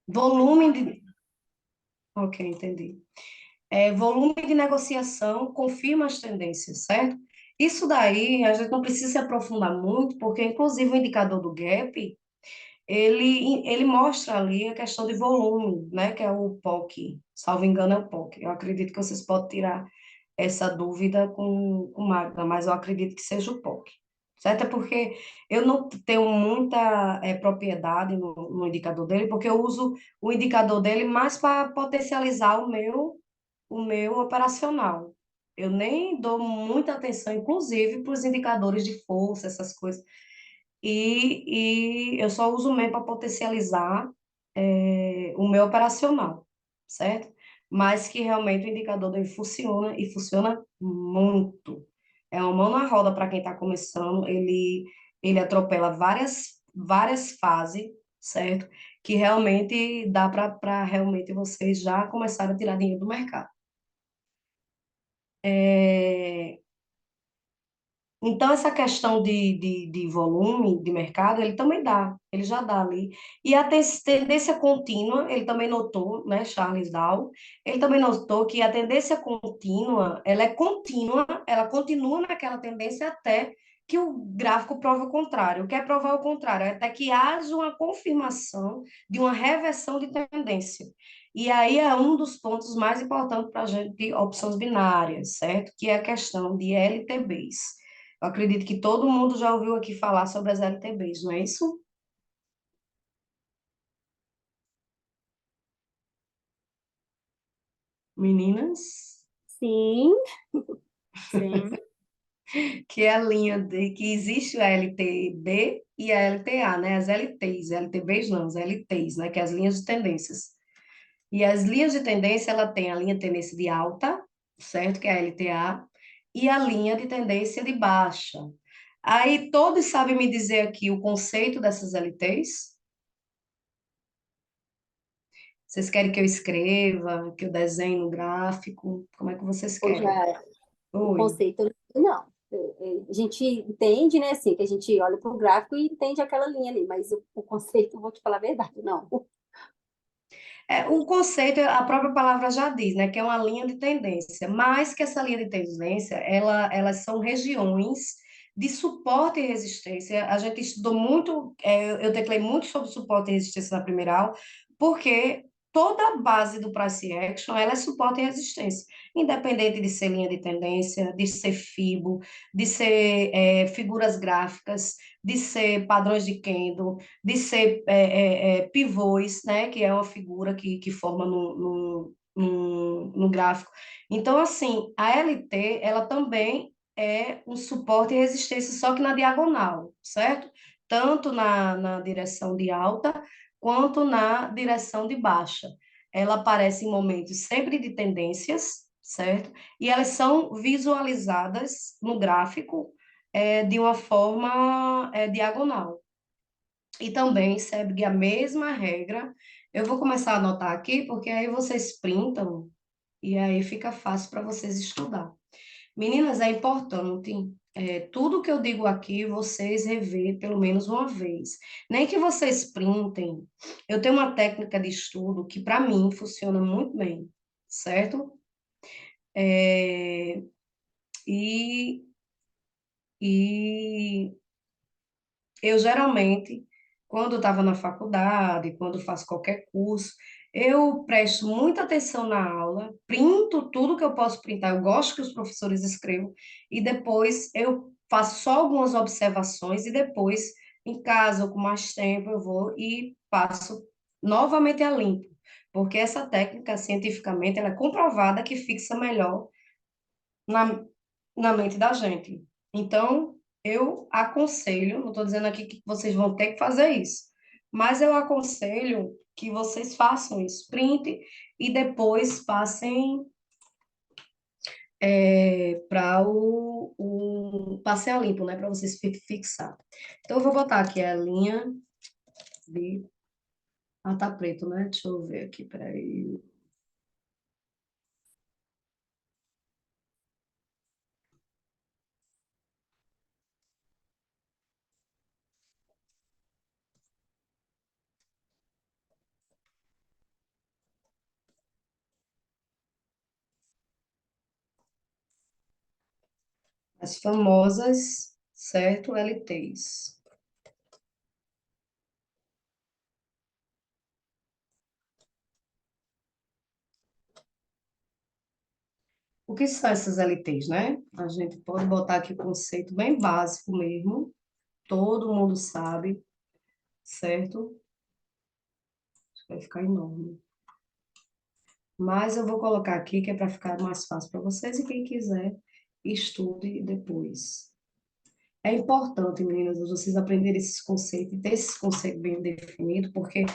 Volume de. Ok, entendi. Volume de negociação confirma as tendências, certo? Isso daí a gente não precisa se aprofundar muito, porque inclusive o indicador do gap, ele mostra ali a questão de volume, né? Que é o POC, salvo engano é o POC. Eu acredito que vocês podem tirar essa dúvida com Magda, mas eu acredito que seja o POC. Certo? É porque eu não tenho muita propriedade no indicador dele, porque eu uso o indicador dele mais para potencializar o meu operacional. Eu nem dou muita atenção, inclusive, para os indicadores de força, essas coisas. E eu só uso mesmo para potencializar o meu operacional, certo? Mas que realmente o indicador dele funciona e funciona muito. É uma mão na roda para quem está começando. Ele atropela várias fases, certo? Que realmente dá para realmente vocês já começarem a tirar dinheiro do mercado. É, Então, essa questão de volume de mercado, ele também dá, ele já dá ali. E a tendência contínua, ele também notou, né, Charles Dow, ele também notou que a tendência contínua, ela é contínua, ela continua naquela tendência até que o gráfico prova o contrário. O que é provar o contrário? É até que haja uma confirmação de uma reversão de tendência. E aí é um dos pontos mais importantes para a gente de opções binárias, certo? Que é a questão de LTBs. Eu acredito que todo mundo já ouviu aqui falar sobre as LTBs, não é isso? Meninas, Sim, sim. que é a linha de que existe a LTB e a LTA, né? As LTs, LTBs não, as LTs, né? Que é as linhas de tendências. E as linhas de tendência, ela tem a linha de tendência de alta, certo? Que é a LTA, e a linha de tendência de baixa. Aí todos sabem me dizer aqui o conceito dessas LTs? Vocês querem que eu escreva, que eu desenhe no gráfico? Como é que vocês Ou querem? já o Oi. conceito, não. A gente entende, né, assim, que a gente olha para o gráfico e entende aquela linha ali, mas o conceito, eu vou te falar a verdade, não. O conceito, a própria palavra já diz, né, que é uma linha de tendência, mas que essa linha de tendência, elas são regiões de suporte e resistência. A gente estudou muito, eu teclei muito sobre suporte e resistência na primeira aula, porque toda a base do price action, ela é suporte e resistência, independente de ser linha de tendência, de ser FIBO, de ser figuras gráficas, de ser padrões de candle, de ser pivôs, né, que é uma figura que forma no gráfico. Então, assim, a LT, ela também é um suporte e resistência, só que na diagonal, certo? Tanto na direção de alta, quanto na direção de baixa. Ela aparece em momentos sempre de tendências, certo? E elas são visualizadas no gráfico de uma forma diagonal. E também segue a mesma regra. Eu vou começar a anotar aqui, porque aí vocês printam e aí fica fácil para vocês estudar. Meninas, é importante, tudo que eu digo aqui, vocês rever pelo menos uma vez. Nem que vocês printem. Eu tenho uma técnica de estudo que, para mim, funciona muito bem, certo? É, e, e Eu geralmente, quando estava na faculdade, quando faço qualquer curso, eu presto muita atenção na aula, printo tudo que eu posso printar, eu gosto que os professores escrevam, e depois eu faço só algumas observações, e depois, em casa ou com mais tempo, eu vou e passo novamente a limpo, porque essa técnica, cientificamente, ela é comprovada que fixa melhor na, na mente da gente. Então, eu aconselho, não estou dizendo aqui que vocês vão ter que fazer isso, mas eu aconselho que vocês façam isso, print e depois passem para o passe a limpo, né, para vocês fixar. Então, eu vou botar aqui a linha de. Ah, tá preto, né? Deixa eu ver aqui, peraí. As famosas, certo, LTs. O que são essas LTs, né? A gente pode botar aqui o conceito bem básico mesmo, todo mundo sabe, certo? Vai ficar enorme. Mas eu vou colocar aqui que é para ficar mais fácil para vocês e quem quiser estude depois. É importante, meninas, vocês aprenderem esses conceitos e ter esses conceitos bem definidos, porque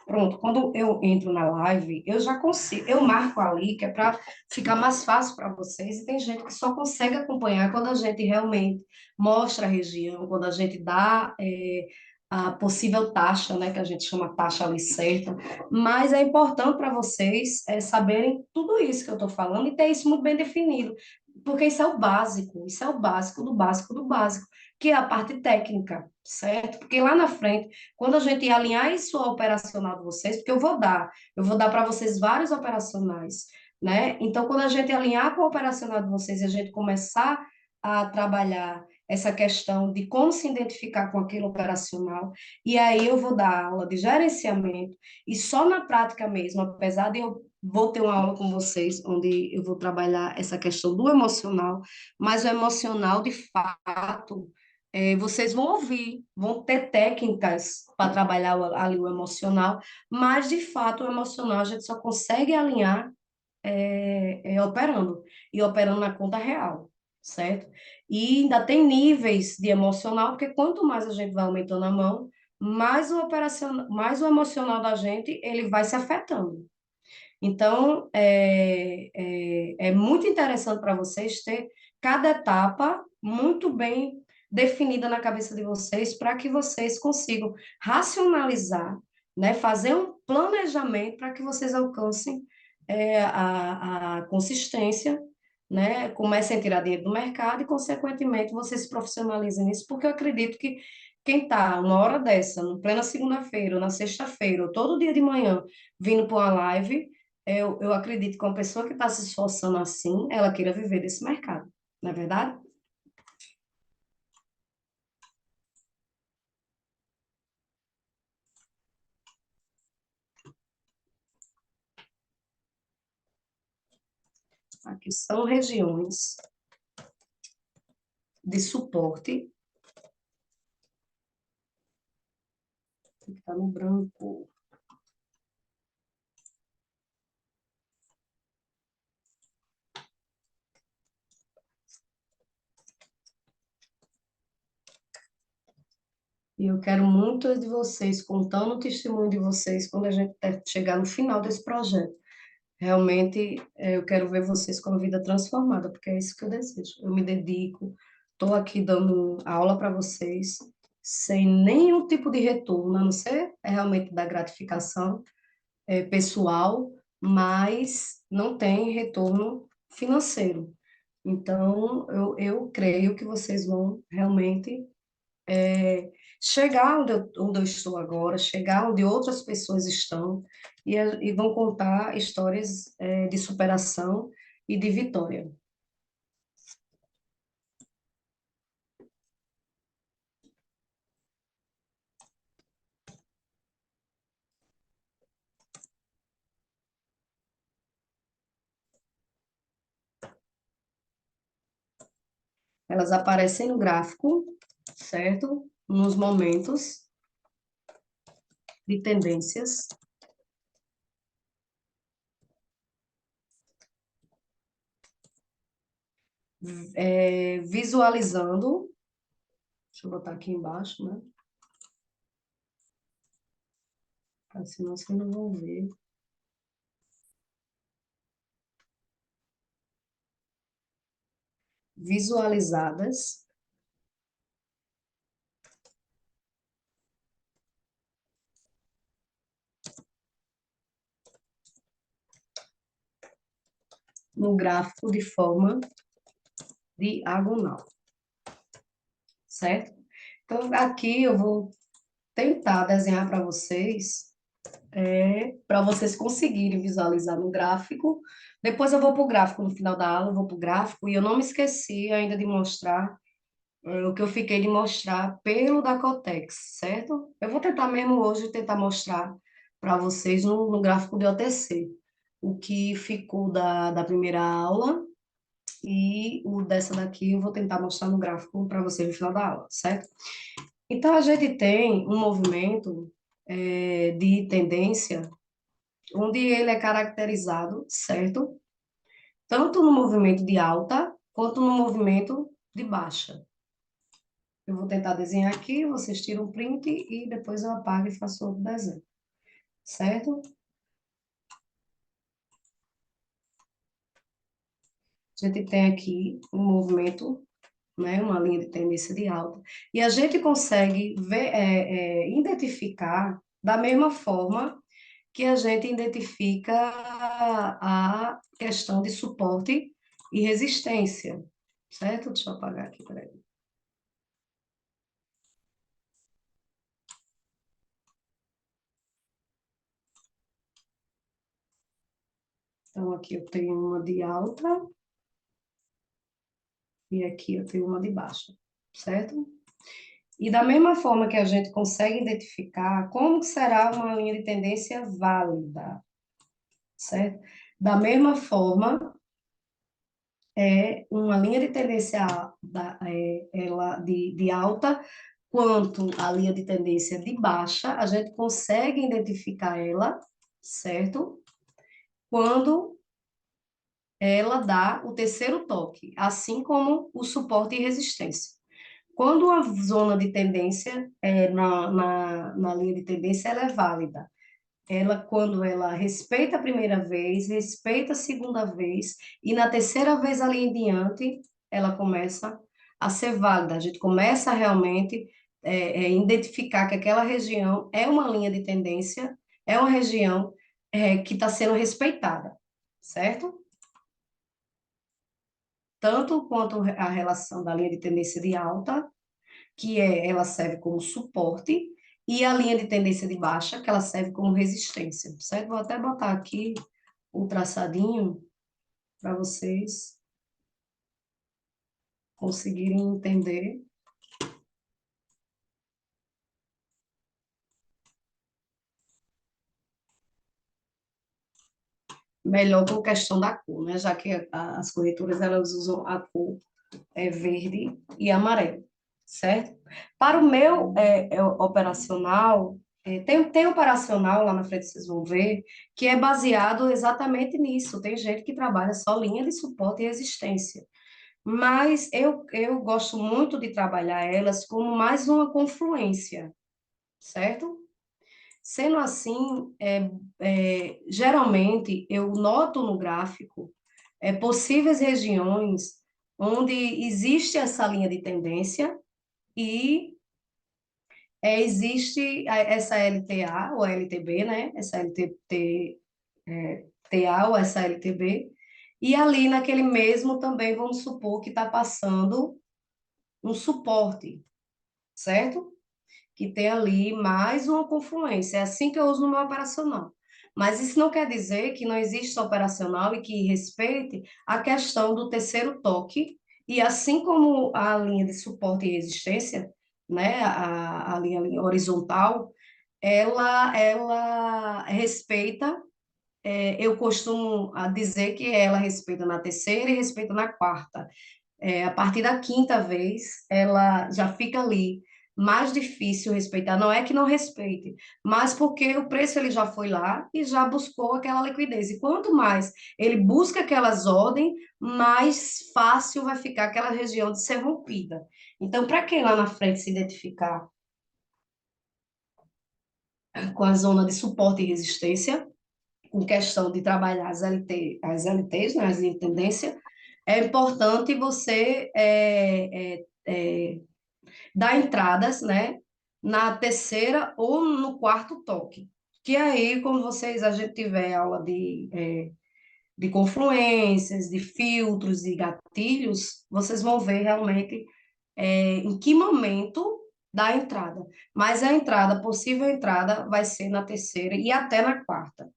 pronto, quando eu entro na live, eu já consigo, eu marco ali, que é para ficar mais fácil para vocês, e tem gente que só consegue acompanhar quando a gente realmente mostra a região, quando a gente dá a possível taxa, né, que a gente chama taxa ali certa, mas é importante para vocês saberem tudo isso que eu estou falando e ter isso muito bem definido, porque isso é o básico do básico do básico, que é a parte técnica, certo? Porque lá na frente quando a gente alinhar isso ao operacional de vocês, porque eu vou dar para vocês vários operacionais, né? Então, quando a gente alinhar com o operacional de vocês e a gente começar a trabalhar essa questão de como se identificar com aquele operacional, e aí eu vou dar aula de gerenciamento, e só na prática mesmo, apesar de eu vou ter uma aula com vocês, onde eu vou trabalhar essa questão do emocional, mas o emocional, de fato, vocês vão ouvir, vão ter técnicas para trabalhar ali o emocional, mas de fato o emocional a gente só consegue alinhar operando, e operando na conta real, certo? E ainda tem níveis de emocional, porque quanto mais a gente vai aumentando a mão, mais o emocional da gente ele vai se afetando. Então, é muito interessante para vocês ter cada etapa muito bem definida na cabeça de vocês, para que vocês consigam racionalizar, né, fazer um planejamento para que vocês alcancem a consistência, né, comecem a tirar dinheiro do mercado e, consequentemente, vocês se profissionalizem nisso, porque eu acredito que quem está uma hora dessa, no plena segunda-feira, ou na sexta-feira, ou todo dia de manhã, vindo para uma live, eu acredito que uma pessoa que está se esforçando assim, ela queira viver desse mercado, não é verdade? Aqui são regiões de suporte, que está no branco. E eu quero muito de vocês, contando o testemunho de vocês, quando a gente chegar no final desse projeto. Realmente, eu quero ver vocês com a vida transformada, porque é isso que eu desejo. Eu me dedico, estou aqui dando aula para vocês, sem nenhum tipo de retorno, a não ser realmente da gratificação pessoal, mas não tem retorno financeiro. Então, eu creio que vocês vão realmente chegar onde eu estou agora, chegar onde outras pessoas estão e vão contar histórias de superação e de vitória. Elas aparecem no gráfico, certo? Nos momentos de tendências, visualizando, deixa eu botar aqui embaixo, né? Senão vocês não vão ver. Visualizadas no gráfico de forma diagonal, certo? Então, aqui eu vou tentar desenhar para vocês para vocês conseguirem visualizar no gráfico. Depois eu vou para o gráfico no final da aula, eu vou para o gráfico, e eu não me esqueci ainda de mostrar o que eu fiquei de mostrar pelo da Cotex, certo? Eu vou tentar mesmo hoje tentar mostrar para vocês no gráfico de OTC o que ficou da primeira aula e o dessa daqui eu vou tentar mostrar no gráfico para vocês no final da aula, certo? Então a gente tem um movimento de tendência onde ele é caracterizado, certo? Tanto no movimento de alta quanto no movimento de baixa. Eu vou tentar desenhar aqui, vocês tiram o print e depois eu apago e faço outro desenho, certo? A gente tem aqui um movimento, né, uma linha de tendência de alta, e a gente consegue ver, identificar da mesma forma que a gente identifica a questão de suporte e resistência, certo? Deixa eu apagar aqui, peraí. Então, aqui eu tenho uma de alta e aqui eu tenho uma de baixa, certo? E da mesma forma que a gente consegue identificar como que será uma linha de tendência válida, certo? Da mesma forma, uma linha de tendência ela, de alta quanto a linha de tendência de baixa, a gente consegue identificar ela, certo? Quando ela dá o terceiro toque, assim como o suporte e resistência. Quando a zona de tendência, na linha de tendência, ela é válida. Ela, quando ela respeita a primeira vez, respeita a segunda vez, e na terceira vez ali em diante, ela começa a ser válida. A gente começa a realmente identificar que aquela região é uma linha de tendência, é uma região que está sendo respeitada, certo? Tanto quanto a relação da linha de tendência de alta, ela serve como suporte, e a linha de tendência de baixa, que ela serve como resistência, certo? Vou até botar aqui o traçadinho para vocês conseguirem entender melhor com questão da cor, né? Já que as corretoras elas usam a cor verde e amarelo, certo? Para o meu operacional, tem operacional lá na frente, vocês vão ver, que é baseado exatamente nisso. Tem gente que trabalha só linha de suporte e resistência. Mas eu gosto muito de trabalhar elas como mais uma confluência, certo? Sendo assim, geralmente eu noto no gráfico possíveis regiões onde existe essa linha de tendência e existe essa LTA ou LTB, né? Essa LTT, TA ou essa LTB, e ali naquele mesmo também vamos supor que está passando um suporte, certo? Que tem ali mais uma confluência. É assim que eu uso no meu operacional. Mas isso não quer dizer que não exista operacional e que respeite a questão do terceiro toque, e assim como a linha de suporte e resistência, né, a linha horizontal, ela respeita, eu costumo dizer que ela respeita na terceira e respeita na quarta. A partir da quinta vez, ela já fica ali mais difícil respeitar. Não é que não respeite, mas porque o preço ele já foi lá e já buscou aquela liquidez. E quanto mais ele busca aquelas ordens, mais fácil vai ficar aquela região de ser rompida. Então, para que lá na frente se identificar com a zona de suporte e resistência, com questão de trabalhar as LTs, né, as linhas de tendência, é importante você dar entradas, né, na terceira ou no quarto toque. Que aí, quando a gente tiver aula de confluências, de filtros e gatilhos, vocês vão ver realmente em que momento da entrada. Mas a entrada, possível entrada, vai ser na terceira e até na quarta.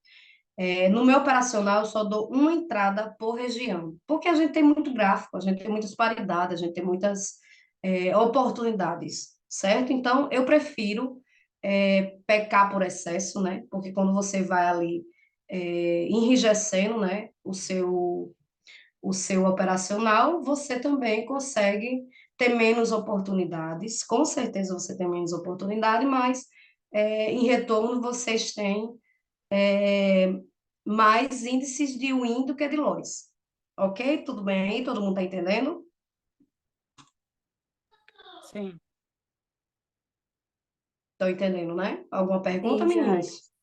No meu operacional, eu só dou uma entrada por região, porque a gente tem muito gráfico, a gente tem muitas paridades, a gente tem muitas oportunidades, certo? Então, eu prefiro pecar por excesso, né? Porque quando você vai ali enrijecendo, né, o seu operacional, você também consegue ter menos oportunidades. Com certeza você tem menos oportunidade, mas em retorno vocês têm é, mais índices de win do que de loss. Ok? Tudo bem aí? Todo mundo está entendendo? Sim. Estão entendendo, né? Alguma pergunta, Sim, Jane. meninas?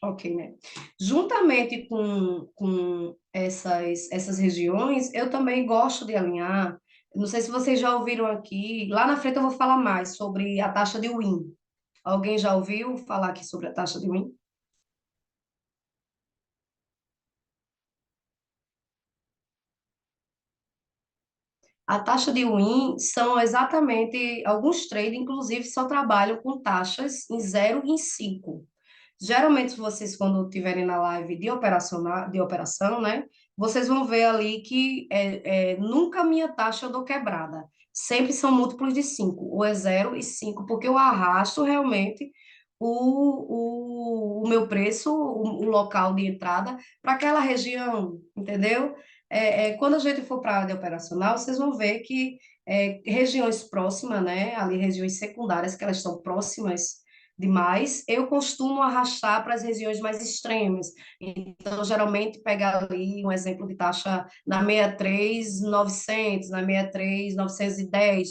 Ok, né? Juntamente com essas regiões, eu também gosto de alinhar. Não sei se vocês já ouviram aqui. Lá na frente eu vou falar mais sobre a taxa de win. Alguém já ouviu falar aqui sobre a taxa de win? A taxa de win são exatamente alguns traders, inclusive, só trabalham com taxas em 0 e em 5. Geralmente, vocês, quando estiverem na live de operação, né, vocês vão ver ali que nunca a minha taxa eu dou quebrada. Sempre são múltiplos de 5, ou é 0 e 5, porque eu arrasto realmente o meu preço, o local de entrada, para aquela região, entendeu? Quando a gente for para a área de operacional, vocês vão ver que regiões próximas, né, ali regiões secundárias, que elas estão próximas demais, eu costumo arrastar para as regiões mais extremas. Então, geralmente, pegar ali um exemplo de taxa na 63.900, na 63.910,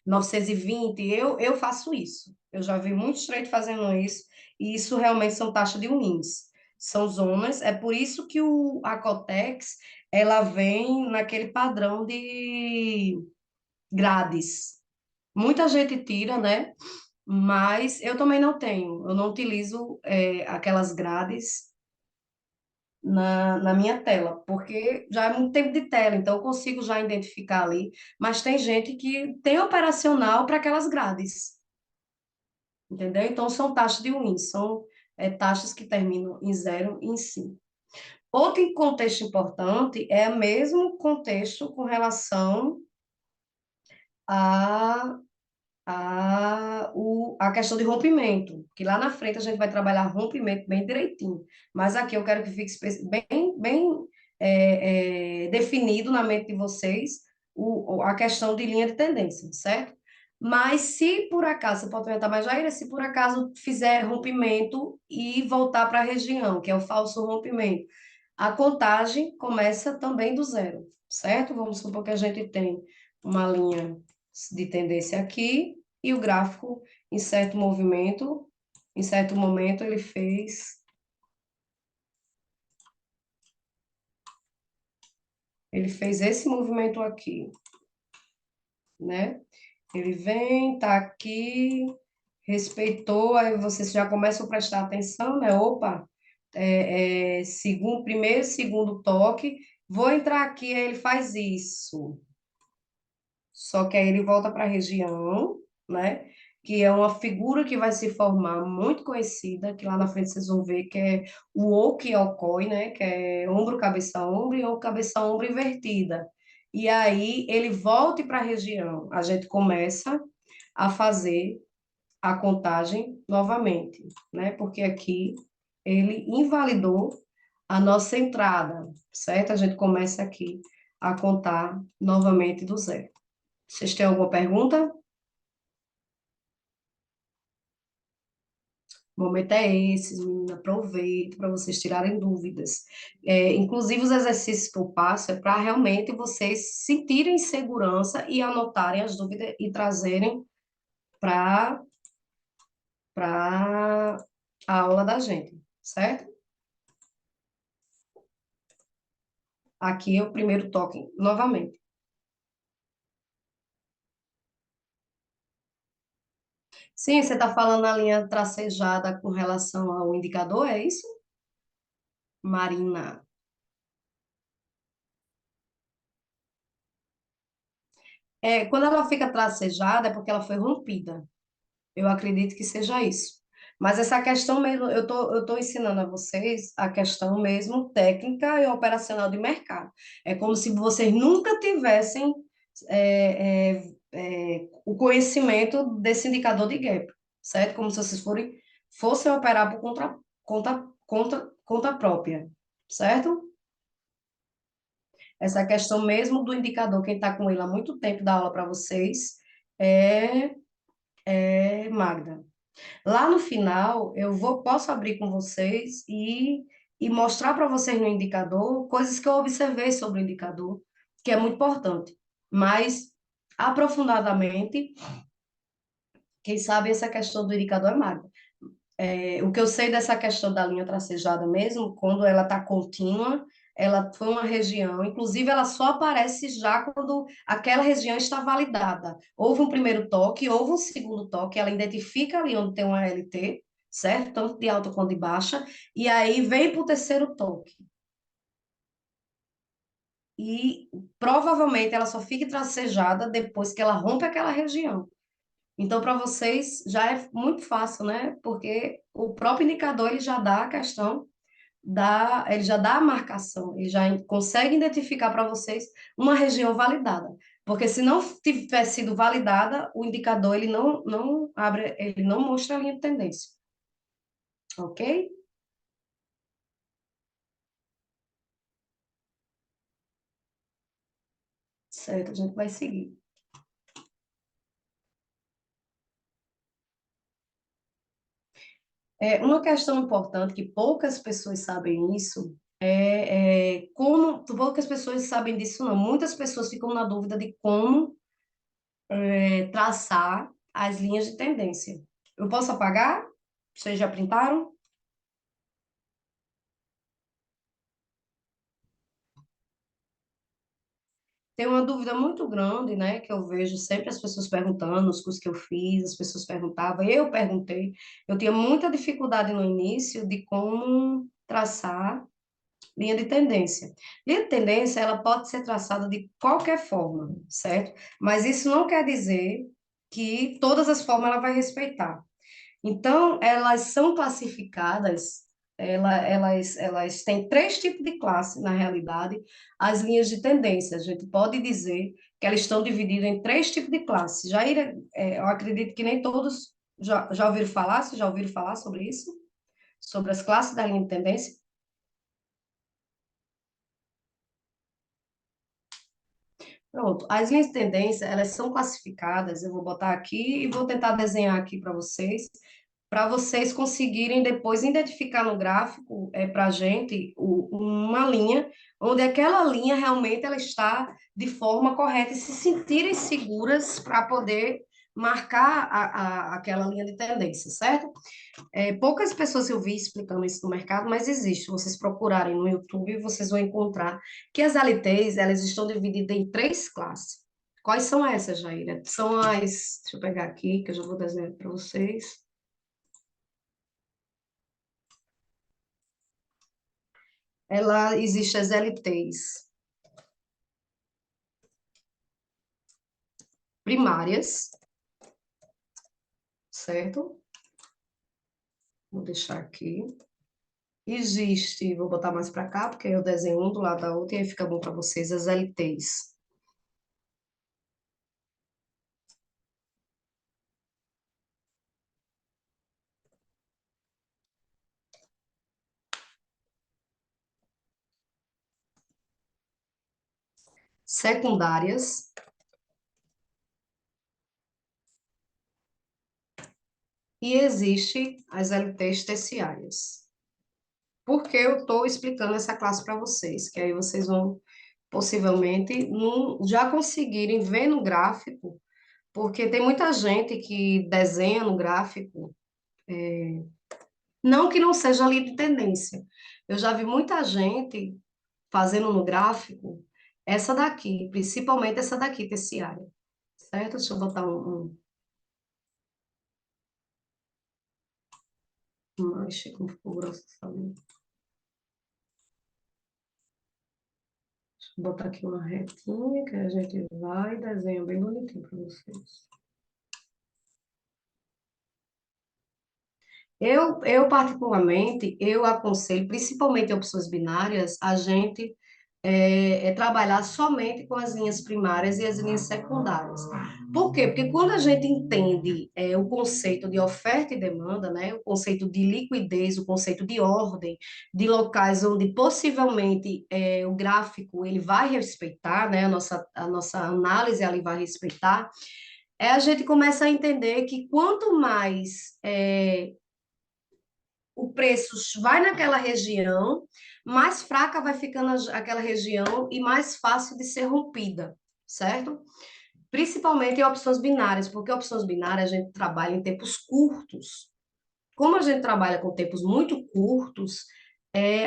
na 63.920, eu faço isso. Eu já vi muitos traders fazendo isso, e isso realmente são taxas de wins. São zonas, é por isso que a Cotex, ela vem naquele padrão de grades. Muita gente tira, né? Mas eu também não tenho, eu não utilizo aquelas grades na minha tela, porque já é muito tempo de tela, então eu consigo já identificar ali, mas tem gente que tem operacional para aquelas grades, entendeu? Então são taxas de wins, são taxas que terminam em 0 e em 5. Outro contexto importante é o mesmo contexto com relação a a questão de rompimento, que lá na frente a gente vai trabalhar rompimento bem direitinho. Mas aqui eu quero que fique bem definido na mente de vocês a questão de linha de tendência, certo? Mas se por acaso, você pode perguntar, mas Jaira, se por acaso fizer rompimento e voltar para a região, que é o falso rompimento, a contagem começa também do zero, certo? Vamos supor que a gente tem uma linha de tendência aqui e o gráfico em certo momento ele fez esse movimento aqui, né? Ele vem, tá aqui, respeitou, aí vocês já começam a prestar atenção, né? Opa, primeiro, segundo toque, vou entrar aqui, aí ele faz isso. Só que aí ele volta para a região, né? Que é uma figura que vai se formar muito conhecida, que lá na frente vocês vão ver que é o Oki-Okoi, né? Que é ombro, cabeça, ombro e ombro, cabeça, ombro invertida. E aí ele volta para a região. A gente começa a fazer a contagem novamente, né? Porque aqui ele invalidou a nossa entrada, certo? A gente começa aqui a contar novamente do zero. Vocês têm alguma pergunta? O momento é esse, meninas. Aproveito para vocês tirarem dúvidas. Inclusive, os exercícios que eu passo é para realmente vocês sentirem segurança e anotarem as dúvidas e trazerem para a aula da gente, certo? Aqui é o primeiro toque, novamente. Sim, você está falando na linha tracejada com relação ao indicador, é isso? Marina. Quando ela fica tracejada, é porque ela foi rompida. Eu acredito que seja isso. Mas essa questão mesmo, eu tô ensinando a vocês a questão mesmo técnica e operacional de mercado. É como se vocês nunca tivessem o conhecimento desse indicador de gap, certo? Como se vocês fossem operar por conta própria, certo? Essa questão mesmo do indicador, quem está com ele há muito tempo dá aula para vocês, é, é Magda. Lá no final, posso abrir com vocês e mostrar para vocês no indicador coisas que eu observei sobre o indicador, que é muito importante. Mas, aprofundadamente, quem sabe essa questão do indicador é Magda. O que eu sei dessa questão da linha tracejada mesmo, quando ela está contínua, ela foi uma região, inclusive ela só aparece já quando aquela região está validada. Houve um primeiro toque, houve um segundo toque, ela identifica ali onde tem uma LT, certo? Tanto de alta quanto de baixa, e aí vem para o terceiro toque. E provavelmente ela só fica tracejada depois que ela rompe aquela região. Então, para vocês já é muito fácil, né? Porque o próprio indicador ele já dá a questão ele já dá a marcação, ele já consegue identificar para vocês uma região validada. Porque se não tiver sido validada, o indicador ele não abre, ele não mostra a linha de tendência, ok? Certo, a gente vai seguir. Uma questão importante que poucas pessoas sabem isso como poucas pessoas sabem disso, não. Muitas pessoas ficam na dúvida de como traçar as linhas de tendência. Eu posso apagar? Vocês já printaram? Tem uma dúvida muito grande, né, que eu vejo sempre as pessoas perguntando, nos cursos que eu fiz, as pessoas perguntavam, eu perguntei, eu tinha muita dificuldade no início de como traçar linha de tendência. Linha de tendência, ela pode ser traçada de qualquer forma, certo? Mas isso não quer dizer que todas as formas ela vai respeitar. Então, elas são classificadas, elas têm três tipos de classe, na realidade, as linhas de tendência. A gente pode dizer que elas estão divididas em três tipos de classe. Eu acredito que nem todos já ouviram falar, vocês já ouviram falar sobre isso? Sobre as classes da linha de tendência? Pronto, as linhas de tendência, elas são classificadas, eu vou botar aqui e vou tentar desenhar aqui para vocês conseguirem depois identificar no gráfico para a gente uma linha onde aquela linha realmente ela está de forma correta e se sentirem seguras para poder marcar aquela linha de tendência, certo? Poucas pessoas eu vi explicando isso no mercado, mas existe. Vocês procurarem no YouTube, vocês vão encontrar que as LTs, elas estão divididas em três classes. Quais são essas, Jaira? São as, deixa eu pegar aqui, que eu já vou desenhar para vocês. Ela existe as LTs primárias, certo? Vou deixar aqui. Existe, vou botar mais para cá, porque eu desenho um do lado da outra e aí fica bom para vocês, as LTs secundárias e existe as LTs terciárias. Por que eu estou explicando essa classe para vocês? Que aí vocês vão possivelmente já conseguirem ver no gráfico, porque tem muita gente que desenha no gráfico, não que não seja ali de tendência. Eu já vi muita gente fazendo no gráfico essa daqui, principalmente essa daqui, terciária, certo? Deixa eu botar achei que ficou grosso essa linha. Vou botar aqui uma retinha que a gente vai e desenha bem bonitinho para vocês. Eu, particularmente, eu aconselho, principalmente em opções binárias, a gente trabalhar somente com as linhas primárias e as linhas secundárias. Por quê? Porque quando a gente entende o conceito de oferta e demanda, né, o conceito de liquidez, o conceito de ordem, de locais onde possivelmente o gráfico ele vai respeitar, né, a nossa análise ali vai respeitar, a gente começa a entender que quanto mais o preço vai naquela região, mais fraca vai ficando aquela região e mais fácil de ser rompida, certo? Principalmente em opções binárias, porque opções binárias a gente trabalha em tempos curtos. Como a gente trabalha com tempos muito curtos,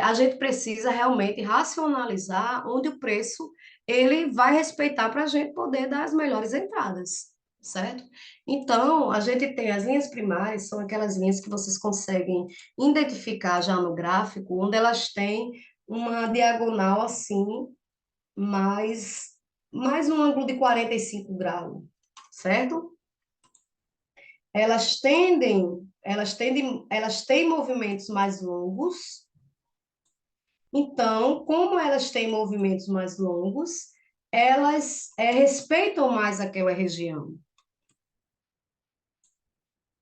a gente precisa realmente racionalizar onde o preço ele vai respeitar para a gente poder dar as melhores entradas, certo? Então, a gente tem as linhas primárias, são aquelas linhas que vocês conseguem identificar já no gráfico, onde elas têm uma diagonal assim, mais, mais um ângulo de 45 graus, certo? Elas têm movimentos mais longos. Então, como elas têm movimentos mais longos, elas respeitam mais aquela região.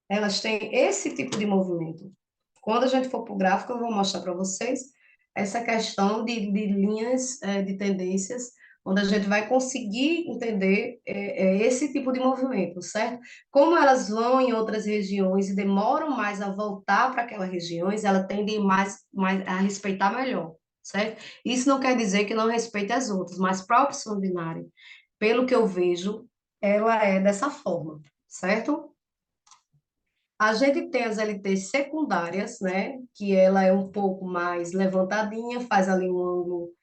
Elas têm esse tipo de movimento. Quando a gente for para o gráfico, eu vou mostrar para vocês essa questão de linhas de tendências, onde a gente vai conseguir entender esse tipo de movimento, certo? Como elas vão em outras regiões e demoram mais a voltar para aquelas regiões, ela tende mais a respeitar melhor, certo? Isso não quer dizer que não respeite as outras, mas para a opção binária, pelo que eu vejo, ela é dessa forma, certo? A gente tem as LTs secundárias, né? Que ela é um pouco mais levantadinha, faz ali um ângulo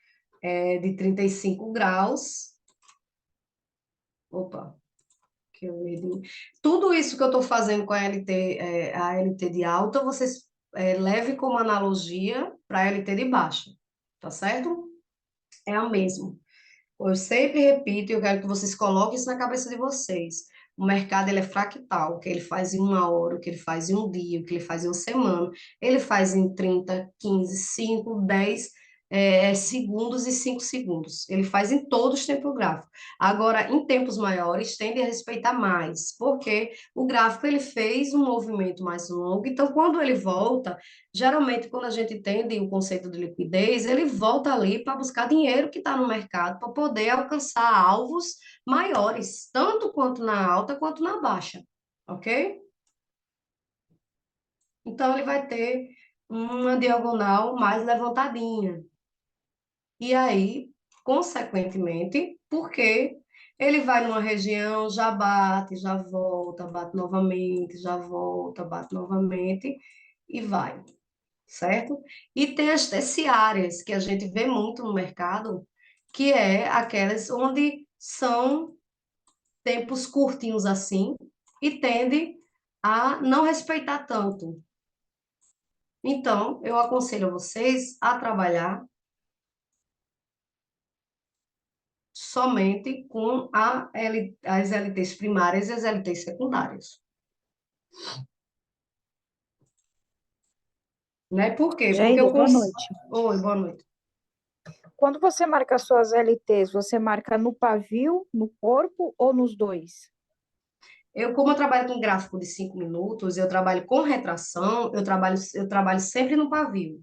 de 35 graus. Opa, que eu errei. Tudo isso que eu estou fazendo com a LT de alta, vocês levem como analogia para a LT de baixa, tá certo? É a mesma. Eu sempre repito e eu quero que vocês coloquem isso na cabeça de vocês. O mercado ele é fractal, o que ele faz em uma hora, o que ele faz em um dia, o que ele faz em uma semana, ele faz em 30, 15, 5, 10 segundos e 5 segundos. Ele faz em todos os tempos gráficos. Agora, em tempos maiores, tende a respeitar mais, porque o gráfico ele fez um movimento mais longo, então quando ele volta, geralmente, quando a gente entende o conceito de liquidez, ele volta ali para buscar dinheiro que está no mercado, para poder alcançar alvos maiores, tanto quanto na alta quanto na baixa, ok? Então, ele vai ter uma diagonal mais levantadinha. E aí, consequentemente, porque ele vai numa região, já bate, já volta, bate novamente, já volta, bate novamente, e vai. Certo? E tem as terciárias, que a gente vê muito no mercado, que é aquelas onde são tempos curtinhos assim e tende a não respeitar tanto. Então, eu aconselho a vocês a trabalhar somente com as LTs primárias e as LTs secundárias. Né? Por quê? Porque Geida, boa noite. Oi, boa noite. Quando você marca suas LTs, você marca no pavio, no corpo ou nos dois? Como eu trabalho com gráfico de 5 minutos, eu trabalho com retração, eu trabalho sempre no pavio.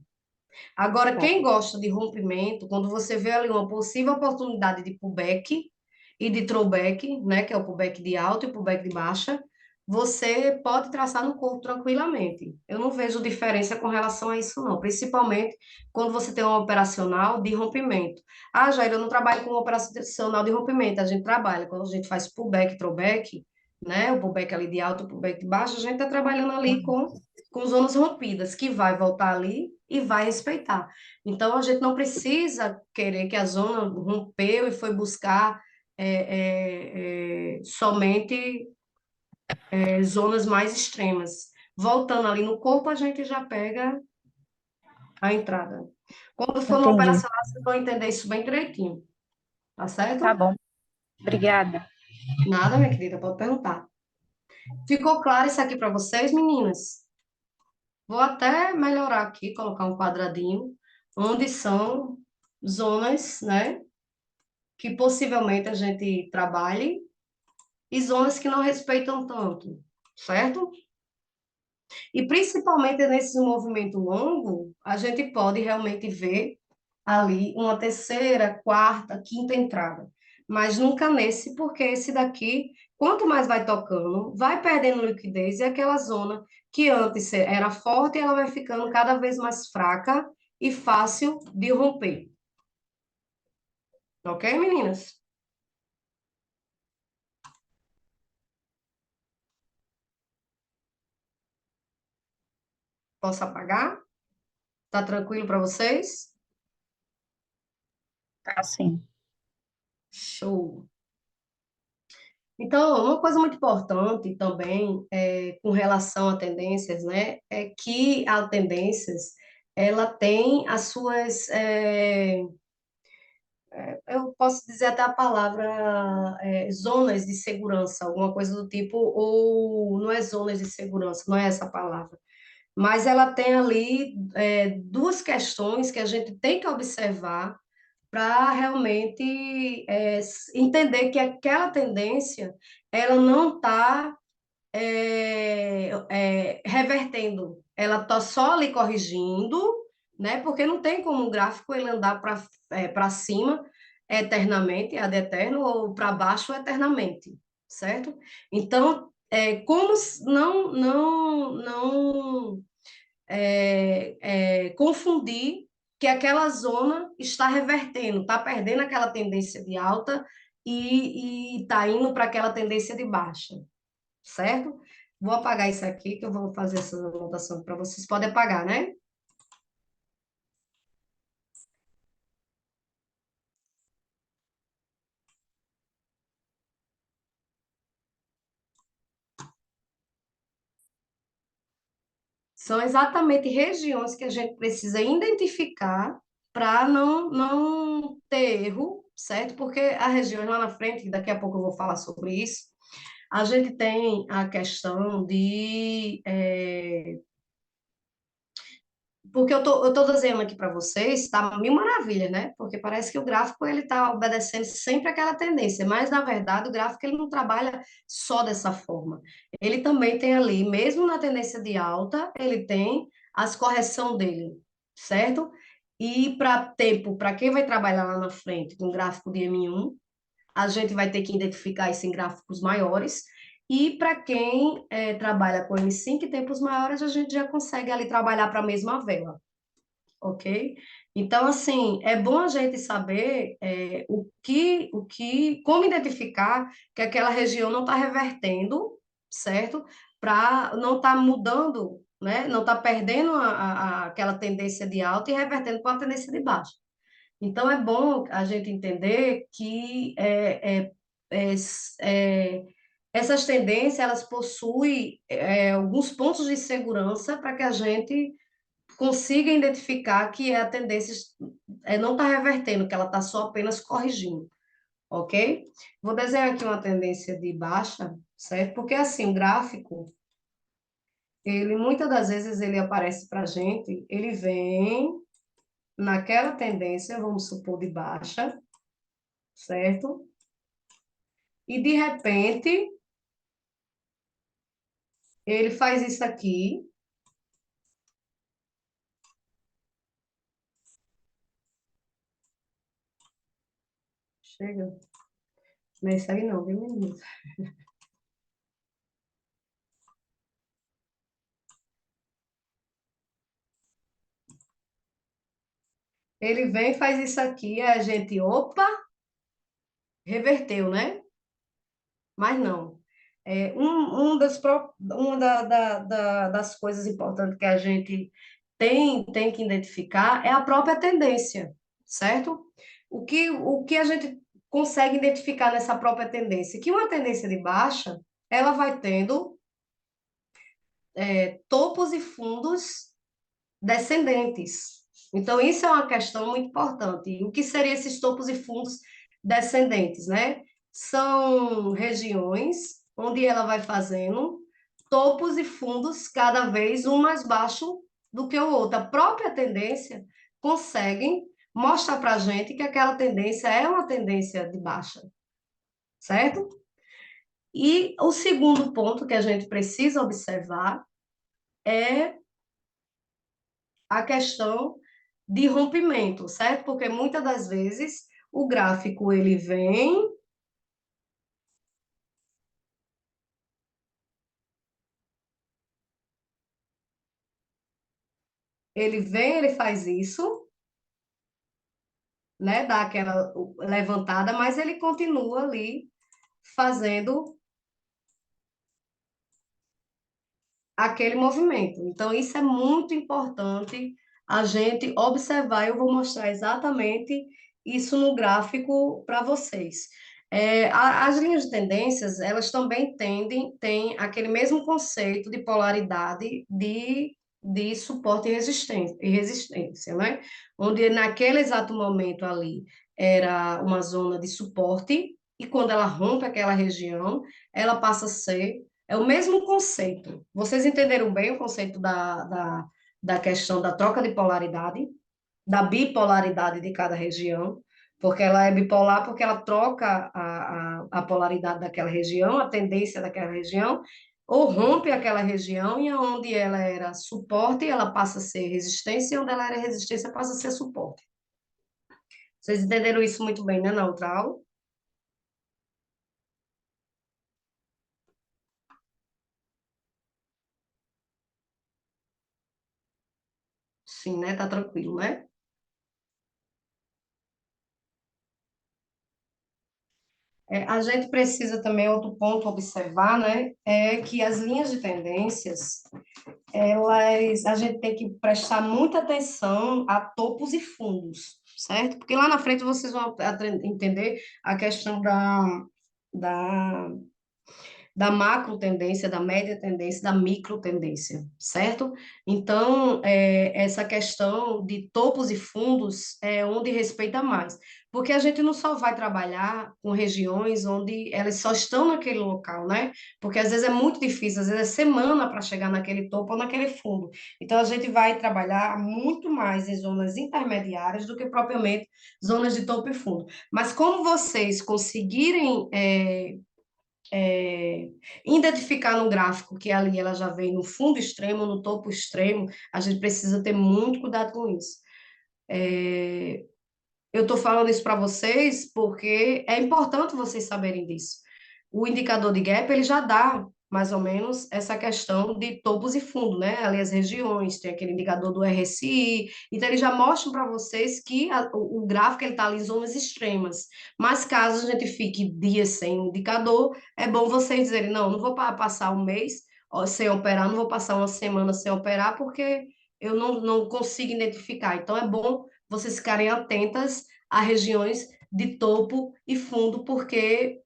Agora, Tá. quem gosta de rompimento, quando você vê ali uma possível oportunidade de pullback e de throwback, né, que é o pullback de alta e o pullback de baixa, você pode traçar no corpo tranquilamente. Eu não vejo diferença com relação a isso, não. Principalmente quando você tem um operacional de rompimento. Ah, Jair, eu não trabalho com um operacional de rompimento. A gente trabalha quando a gente faz pullback, throwback, né, o pullback ali de alta, o pullback de baixa, a gente está trabalhando ali com zonas rompidas, que vai voltar ali e vai respeitar. Então, a gente não precisa querer que a zona rompeu e foi buscar somente zonas mais extremas. Voltando ali no corpo, a gente já pega a entrada. Quando for no Entendi. operacional, vocês vão entender isso bem direitinho. tá Tá certo? bom. Obrigada. Nada, minha querida, pode perguntar. Ficou claro isso aqui para vocês, meninas? Vou até melhorar aqui, colocar um quadradinho, onde são zonas, né, que possivelmente a gente trabalhe e zonas que não respeitam tanto, certo? E principalmente nesse movimento longo, a gente pode realmente ver ali uma terceira, quarta, quinta entrada. Mas nunca nesse, porque esse daqui, quanto mais vai tocando, vai perdendo liquidez e aquela zona que antes era forte, ela vai ficando cada vez mais fraca e fácil de romper. Ok, meninas? Posso apagar? Tá tranquilo para vocês? Tá sim. Show. Então, uma coisa muito importante também com relação a tendências, né, é que a tendências ela tem as suas, eu posso dizer até a palavra zonas de segurança, alguma coisa do tipo, ou não é zonas de segurança, não é essa a palavra, mas ela tem ali duas questões que a gente tem que observar para realmente entender que aquela tendência ela não está revertendo, ela está só ali corrigindo, né? Porque não tem como um gráfico ele andar para cima eternamente, ad eterno, ou para baixo eternamente, certo? Então, como não confundir que aquela zona está revertendo, está perdendo aquela tendência de alta e está indo para aquela tendência de baixa, certo? Vou apagar isso aqui, que eu vou fazer essa anotação para vocês. Podem apagar, né? São exatamente regiões que a gente precisa identificar para não ter erro, certo? Porque as regiões lá na frente, daqui a pouco eu vou falar sobre isso, a gente tem a questão de porque eu tô desenhando aqui para vocês, tá mil maravilhas, né? Porque parece que o gráfico ele tá obedecendo sempre aquela tendência, mas na verdade o gráfico ele não trabalha só dessa forma. Ele também tem ali, mesmo na tendência de alta, ele tem as correção dele, certo? E para tempo, para quem vai trabalhar lá na frente com gráfico de M1, a gente vai ter que identificar isso em gráficos maiores. E para quem trabalha com M5 e tempos maiores, a gente já consegue ali trabalhar para a mesma vela, ok? Então, assim, é bom a gente saber como identificar que aquela região não está revertendo, certo? Para não estar mudando, né? Não está perdendo aquela tendência de alta e revertendo para a tendência de baixa. Então, é bom a gente entender que é, é, essas tendências, elas possuem alguns pontos de segurança para que a gente consiga identificar que a tendência não está revertendo, que ela está só apenas corrigindo, ok? Vou desenhar aqui uma tendência de baixa, certo? Porque assim, o gráfico, ele muitas das vezes ele aparece para a gente, ele vem naquela tendência, vamos supor, de baixa, certo? E de repente, ele faz isso aqui, chega, não é isso aí não, viu, menino? Ele vem, faz isso aqui, a gente, opa, reverteu, né? Mas não. Das coisas importantes que a gente tem que identificar é a própria tendência, certo? O que a gente consegue identificar nessa própria tendência? Que uma tendência de baixa, ela vai tendo topos e fundos descendentes. Então, isso é uma questão muito importante. O que seriam esses topos e fundos descendentes, né? São regiões onde ela vai fazendo topos e fundos cada vez um mais baixo do que o outro. A própria tendência consegue mostrar para a gente que aquela tendência é uma tendência de baixa, certo? E o segundo ponto que a gente precisa observar é a questão de rompimento, certo? Porque muitas das vezes o gráfico ele faz isso, né? Dá aquela levantada, mas ele continua ali fazendo aquele movimento. Então, isso é muito importante a gente observar. Eu vou mostrar exatamente isso no gráfico para vocês. As linhas de tendências, elas também têm aquele mesmo conceito de polaridade de suporte e resistência, né? Onde naquele exato momento ali era uma zona de suporte, e quando ela rompe aquela região, ela passa a ser o mesmo conceito. Vocês entenderam bem o conceito da questão da troca de polaridade, da bipolaridade de cada região, porque ela é bipolar porque ela troca a polaridade daquela região, a tendência daquela região, ou rompe aquela região e onde ela era suporte, ela passa a ser resistência, e onde ela era resistência, passa a ser suporte. Vocês entenderam isso muito bem, né, na outra aula? Sim, né? Tá tranquilo, né? A gente precisa também, outro ponto a observar, né, é que as linhas de tendências, a gente tem que prestar muita atenção a topos e fundos, certo? Porque lá na frente vocês vão entender a questão da da macro tendência, da média tendência, da micro tendência, certo? Então, essa questão de topos e fundos é onde respeita mais, porque a gente não só vai trabalhar com regiões onde elas só estão naquele local, né? Porque às vezes é muito difícil, às vezes é semana para chegar naquele topo ou naquele fundo. Então, a gente vai trabalhar muito mais em zonas intermediárias do que propriamente zonas de topo e fundo. Mas como vocês conseguirem identificar no gráfico que ali ela já vem no fundo extremo, no topo extremo, a gente precisa ter muito cuidado com isso. Eu estou falando isso para vocês porque é importante vocês saberem disso. O indicador de gap, ele já dá mais ou menos essa questão de topos e fundo, né? Ali as regiões, tem aquele indicador do RSI, então ele já mostra para vocês que o gráfico ele está ali em zonas extremas. Mas caso a gente fique dias sem indicador, é bom vocês dizerem, não, não vou passar um mês ó, sem operar, não vou passar uma semana sem operar, porque eu não consigo identificar. Então é bom vocês ficarem atentas a regiões de topo e fundo, porque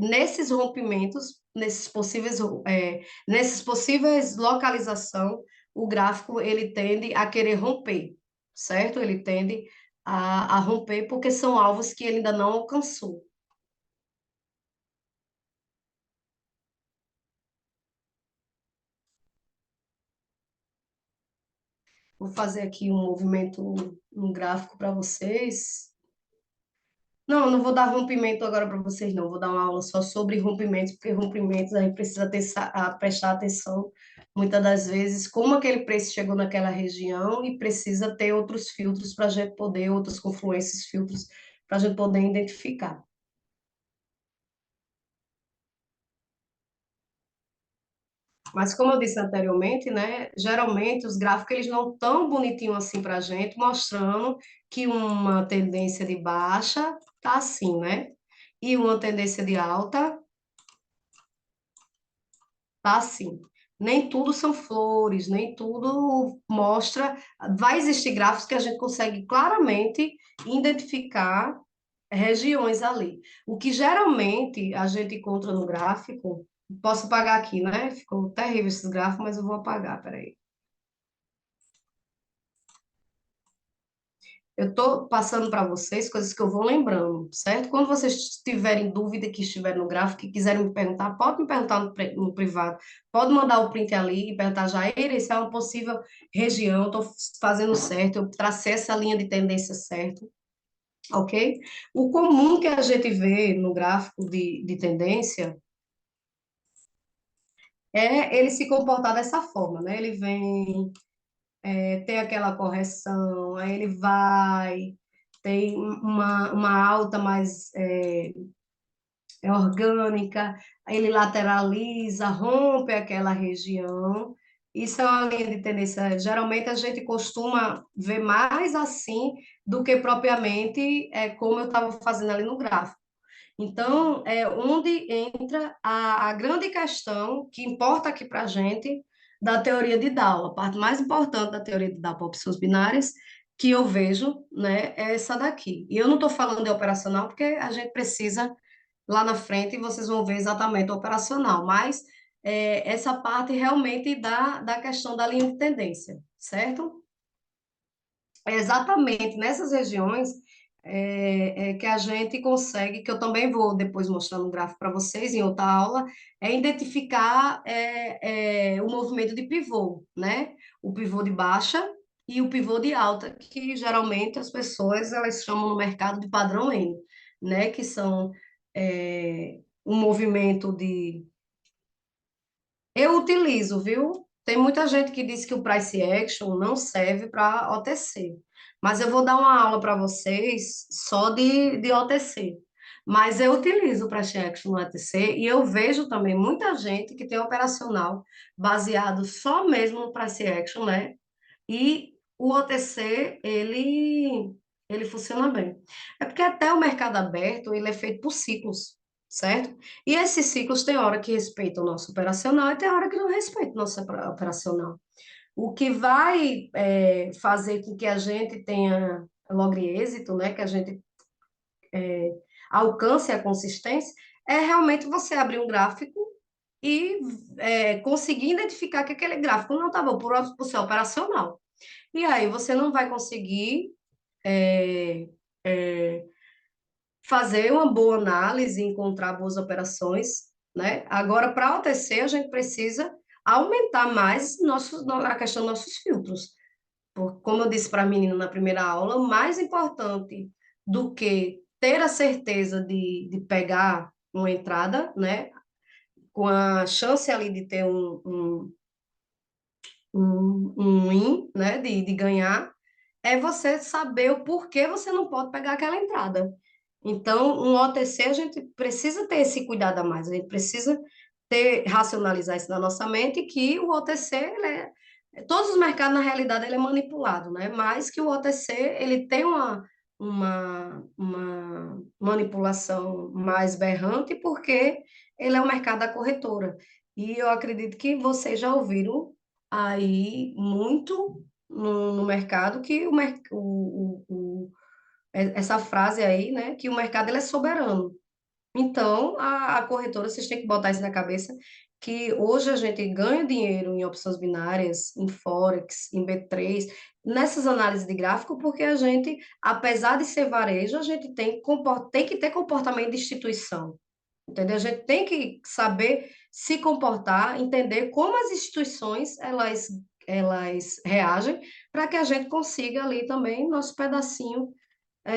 nesses rompimentos, nesses possíveis localização, o gráfico ele tende a querer romper, certo? Ele tende a romper porque são alvos que ele ainda não alcançou. Vou fazer aqui um movimento no gráfico para vocês. Não, eu não vou dar rompimento agora para vocês, não. Vou dar uma aula só sobre rompimentos, porque rompimentos a gente precisa prestar atenção, muitas das vezes, como aquele preço chegou naquela região e precisa ter outros filtros para a gente poder, outras confluências, filtros, para a gente poder identificar. Mas como eu disse anteriormente, né, geralmente os gráficos eles não estão bonitinhos assim para a gente, mostrando que uma tendência de baixa tá assim, né? E uma tendência de alta tá assim. Nem tudo são flores, nem tudo mostra. Vai existir gráficos que a gente consegue claramente identificar regiões ali. O que geralmente a gente encontra no gráfico, posso apagar aqui, né? Ficou terrível esses gráficos, mas eu vou apagar, peraí. Eu estou passando para vocês coisas que eu vou lembrando, certo? Quando vocês tiverem dúvida, que estiverem no gráfico, e quiserem me perguntar, pode me perguntar no privado, pode mandar o print ali e perguntar, Jair, isso é uma possível região, estou fazendo certo, eu tracei essa linha de tendência certo, ok? O comum que a gente vê no gráfico de tendência é ele se comportar dessa forma, né? Ele vem, tem aquela correção, aí ele vai, tem uma alta mais orgânica, aí ele lateraliza, rompe aquela região. Isso é uma linha de tendência. Geralmente a gente costuma ver mais assim do que propriamente como eu estava fazendo ali no gráfico. Então, é onde entra a grande questão que importa aqui para a gente da teoria de Dow. A parte mais importante da teoria de Dow para opções binárias que eu vejo, né, é essa daqui. E eu não estou falando de operacional porque a gente precisa lá na frente e vocês vão ver exatamente o operacional, mas essa parte realmente da questão da linha de tendência, certo? É exatamente nessas regiões que a gente consegue, que eu também vou depois mostrar no gráfico para vocês em outra aula, é identificar o movimento de pivô, né? O pivô de baixa e o pivô de alta, que geralmente as pessoas elas chamam no mercado de padrão N, né? Que são um movimento de eu utilizo, viu? Tem muita gente que diz que o price action não serve para OTC, mas eu vou dar uma aula para vocês só de OTC. Mas eu utilizo o price action no OTC e eu vejo também muita gente que tem operacional baseado só mesmo no price action, né? E o OTC, ele funciona bem. É porque até o mercado aberto, ele é feito por ciclos, certo? E esses ciclos tem hora que respeitam o nosso operacional e tem hora que não respeitam o nosso operacional. O que vai fazer com que a gente tenha logre êxito, né? Que a gente alcance a consistência, é realmente você abrir um gráfico e conseguir identificar que aquele gráfico não está bom por ser operacional. E aí você não vai conseguir é, é, fazer uma boa análise, encontrar boas operações, né? Agora, para OTC, a gente precisa aumentar mais a questão dos nossos filtros. Como eu disse para a menina na primeira aula, o mais importante do que ter a certeza de pegar uma entrada, né? Com a chance ali de ter um win, né? De ganhar, é você saber o porquê você não pode pegar aquela entrada. Então, um OTC, a gente precisa ter esse cuidado a mais, a gente precisa racionalizar isso na nossa mente, que o OTC, todos os mercados, na realidade, ele é manipulado, né? Mas que o OTC, ele tem uma manipulação mais berrante, porque ele é o mercado da corretora. E eu acredito que vocês já ouviram aí muito no mercado que essa frase aí, né, que o mercado ele é soberano. Então, a corretora, vocês têm que botar isso na cabeça, que hoje a gente ganha dinheiro em opções binárias, em Forex, em B3, nessas análises de gráfico, porque a gente, apesar de ser varejo, a gente tem que ter comportamento de instituição. Entendeu? A gente tem que saber se comportar, entender como as instituições elas reagem, para que a gente consiga ali também nosso pedacinho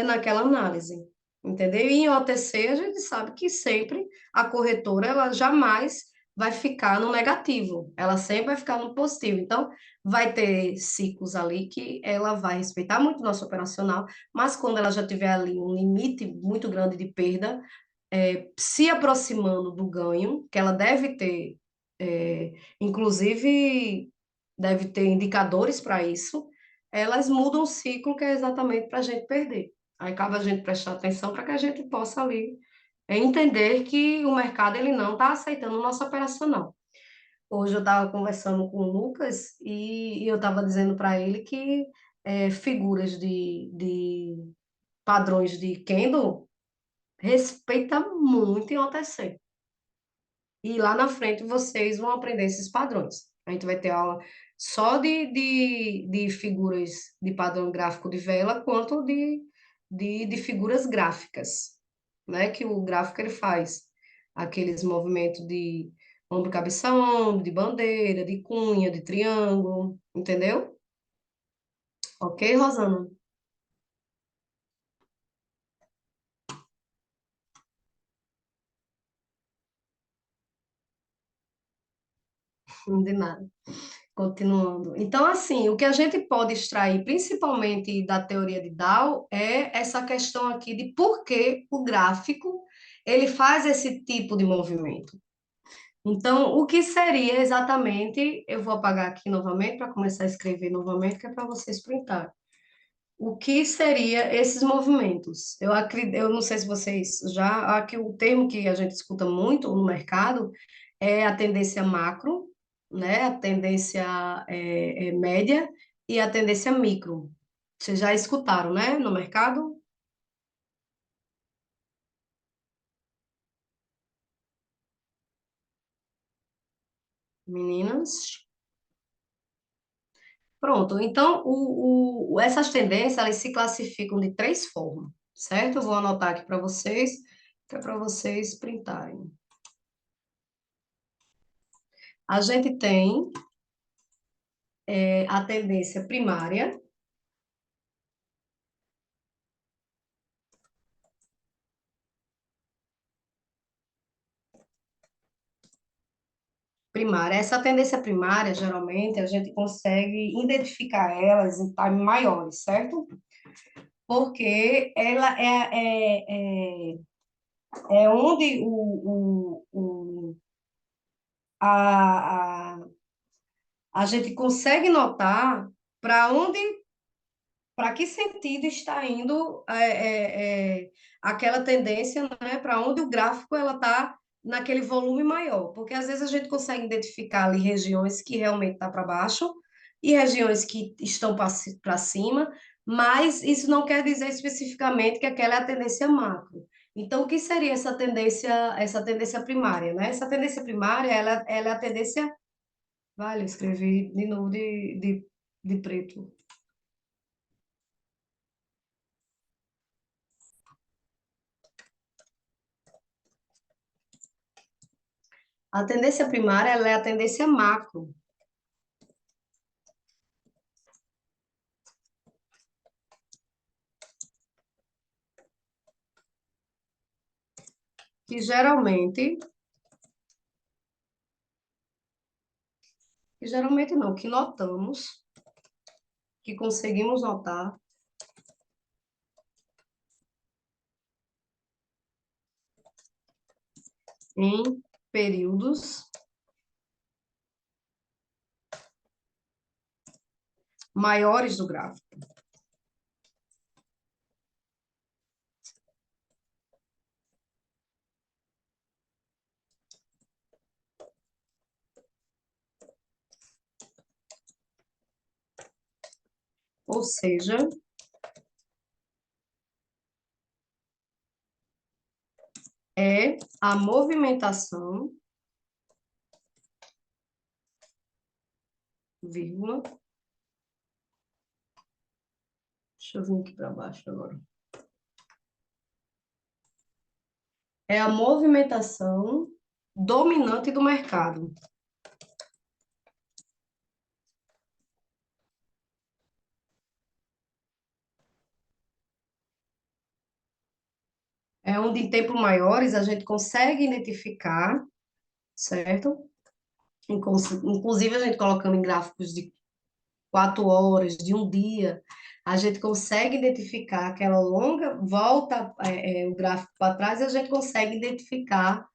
naquela análise. Entendeu? E em OTC a gente sabe que sempre a corretora ela jamais vai ficar no negativo, ela sempre vai ficar no positivo. Então, vai ter ciclos ali que ela vai respeitar muito o nosso operacional, mas quando ela já tiver ali um limite muito grande de perda, se aproximando do ganho, que ela deve ter, inclusive, deve ter indicadores para isso, elas mudam o ciclo que é exatamente para a gente perder. Aí cabe a gente prestar atenção para que a gente possa ali entender que o mercado ele não está aceitando o nosso operacional. Hoje eu estava conversando com o Lucas e eu estava dizendo para ele que figuras de padrões de candle respeita muito em OTC. E lá na frente vocês vão aprender esses padrões. A gente vai ter aula só de figuras de padrão gráfico de vela, quanto de figuras gráficas, né? Que o gráfico ele faz aqueles movimentos de ombro, cabeça, ombro, de bandeira, de cunha, de triângulo, entendeu? Ok, Rosana? Não de nada. Continuando. Então, assim, o que a gente pode extrair, principalmente da teoria de Dow, é essa questão aqui de por que o gráfico ele faz esse tipo de movimento. Então, o que seria exatamente, eu vou apagar aqui novamente para começar a escrever novamente, que é para vocês printarem. O que seria esses movimentos? Eu acredito, eu não sei se vocês já, aqui o termo que a gente escuta muito no mercado é a tendência macro, né? A tendência média e a tendência micro. Vocês já escutaram, né? No mercado, meninas? Pronto. Então, essas tendências, elas se classificam de três formas, certo? Eu vou anotar aqui para vocês, que é para vocês printarem. A gente tem a tendência primária. Primária. Essa tendência primária, geralmente, a gente consegue identificar elas em time maiores, certo? Porque ela é onde a, a, a gente consegue notar para onde, para que sentido está indo aquela tendência, né? Para onde o gráfico ela está naquele volume maior, porque às vezes a gente consegue identificar ali regiões que realmente está para baixo e regiões que estão para cima, mas isso não quer dizer especificamente que aquela é a tendência macro. Então, o que seria essa tendência primária, né? Essa tendência primária, ela é a tendência. Vale, eu escrevi de novo de preto. A tendência primária, ela é a tendência macro, que geralmente não, que notamos, que conseguimos notar em períodos maiores do gráfico. Ou seja, é a movimentação, vírgula, deixa eu vir aqui para baixo agora. É a movimentação dominante do mercado. É onde em tempos maiores a gente consegue identificar, certo? Inclusive a gente colocando em gráficos de 4 horas, de um dia, a gente consegue identificar aquela longa, volta o gráfico para trás e a gente consegue identificar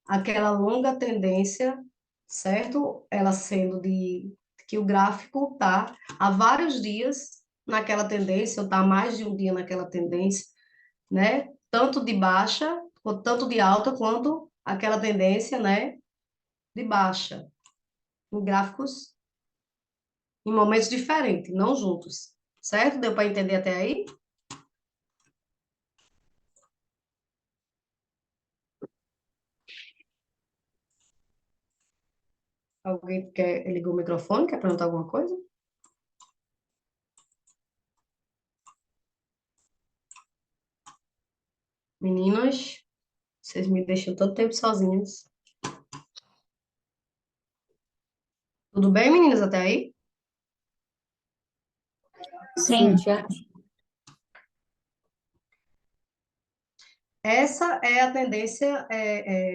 aquela longa tendência, certo? Ela sendo de que o gráfico está há vários dias naquela tendência, ou está há mais de um dia naquela tendência, né? Tanto de baixa, ou tanto de alta, quanto aquela tendência, né? De baixa, em gráficos em momentos diferentes, não juntos. Certo? Deu para entender até aí? Alguém quer ligar o microfone, quer perguntar alguma coisa? Meninas, vocês me deixam todo tempo sozinhas. Tudo bem, meninas, até aí? Sim, Sim. tia. Essa é a tendência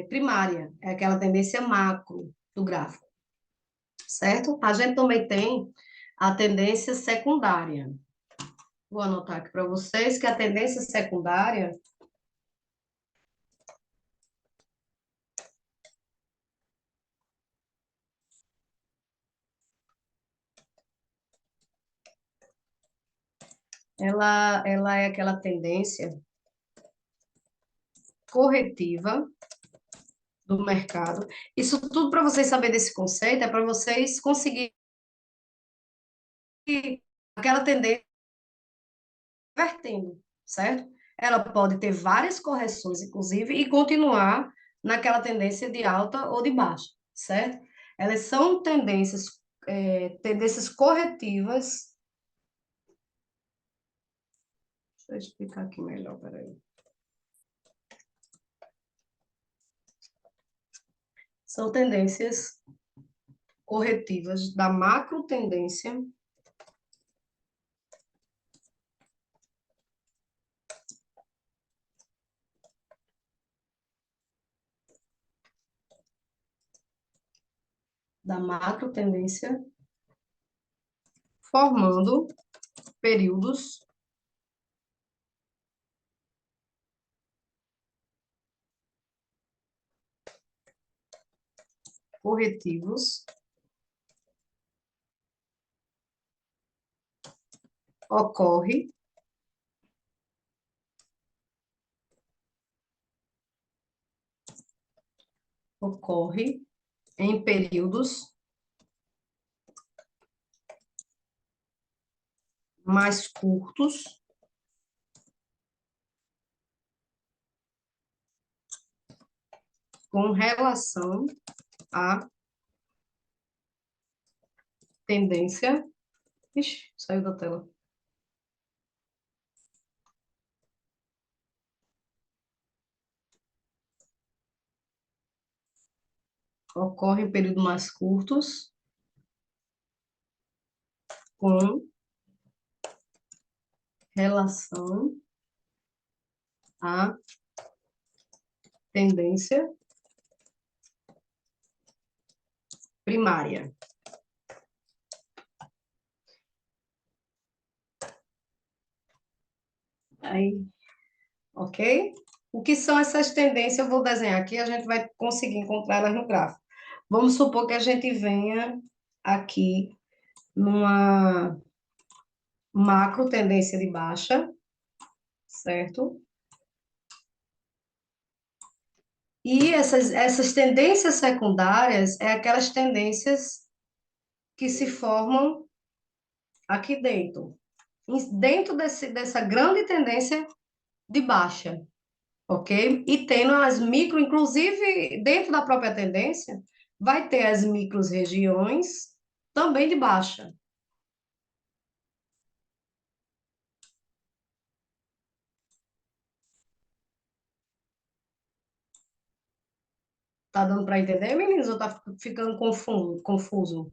primária, é aquela tendência macro do gráfico, certo? A gente também tem a tendência secundária. Vou anotar aqui para vocês que a tendência secundária ela é aquela tendência corretiva do mercado. Isso tudo para vocês saberem desse conceito é para vocês conseguirem aquela tendência invertendo, certo? Ela pode ter várias correções, inclusive, e continuar naquela tendência de alta ou de baixa, certo? Elas são tendências corretivas. Deixa eu explicar aqui melhor, peraí. São tendências corretivas da macro tendência formando períodos corretivos ocorre ocorre em períodos mais curtos com relação à tendência. Ixi, saiu da tela. Ocorre em períodos mais curtos com relação à tendência primária. Aí, ok? O que são essas tendências? Eu vou desenhar aqui, a gente vai conseguir encontrar elas no gráfico. Vamos supor que a gente venha aqui numa macro tendência de baixa, certo? E essas tendências secundárias é aquelas tendências que se formam aqui dentro, dentro dessa grande tendência de baixa, ok? E tendo as micro, inclusive dentro da própria tendência, vai ter as micros regiões também de baixa. Tá dando para entender, meninos? Ou tá ficando confuso?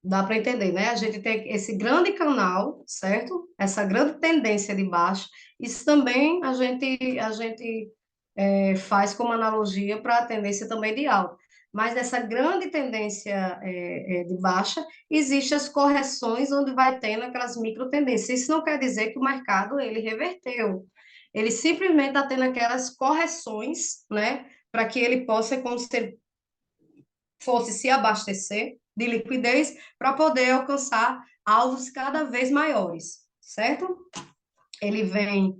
Dá para entender, né? A gente tem esse grande canal, certo? Essa grande tendência de baixa. Isso também a gente faz como analogia para a tendência também de alta. Mas nessa grande tendência de baixa, existem as correções onde vai tendo aquelas micro tendências. Isso não quer dizer que o mercado ele reverteu. Ele simplesmente está tendo aquelas correções, né? Para que ele possa, como se fosse se abastecer de liquidez para poder alcançar alvos cada vez maiores, certo? Ele vem,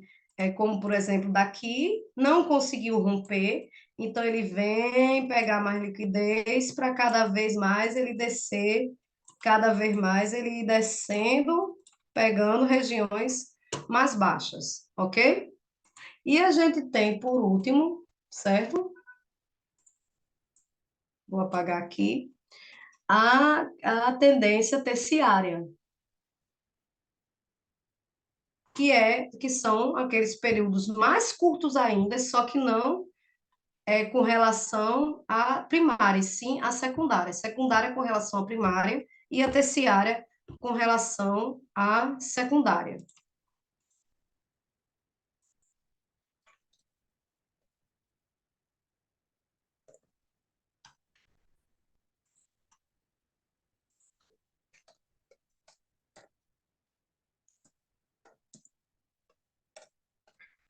como por exemplo, daqui, não conseguiu romper, então ele vem pegar mais liquidez para cada vez mais ele descer, cada vez mais ele ir descendo, pegando regiões mais baixas, ok? E a gente tem, por último, certo? Vou apagar aqui, a tendência terciária, que são aqueles períodos mais curtos ainda, só que não com relação à primária, e sim à secundária. Secundária com relação à primária e a terciária com relação à secundária.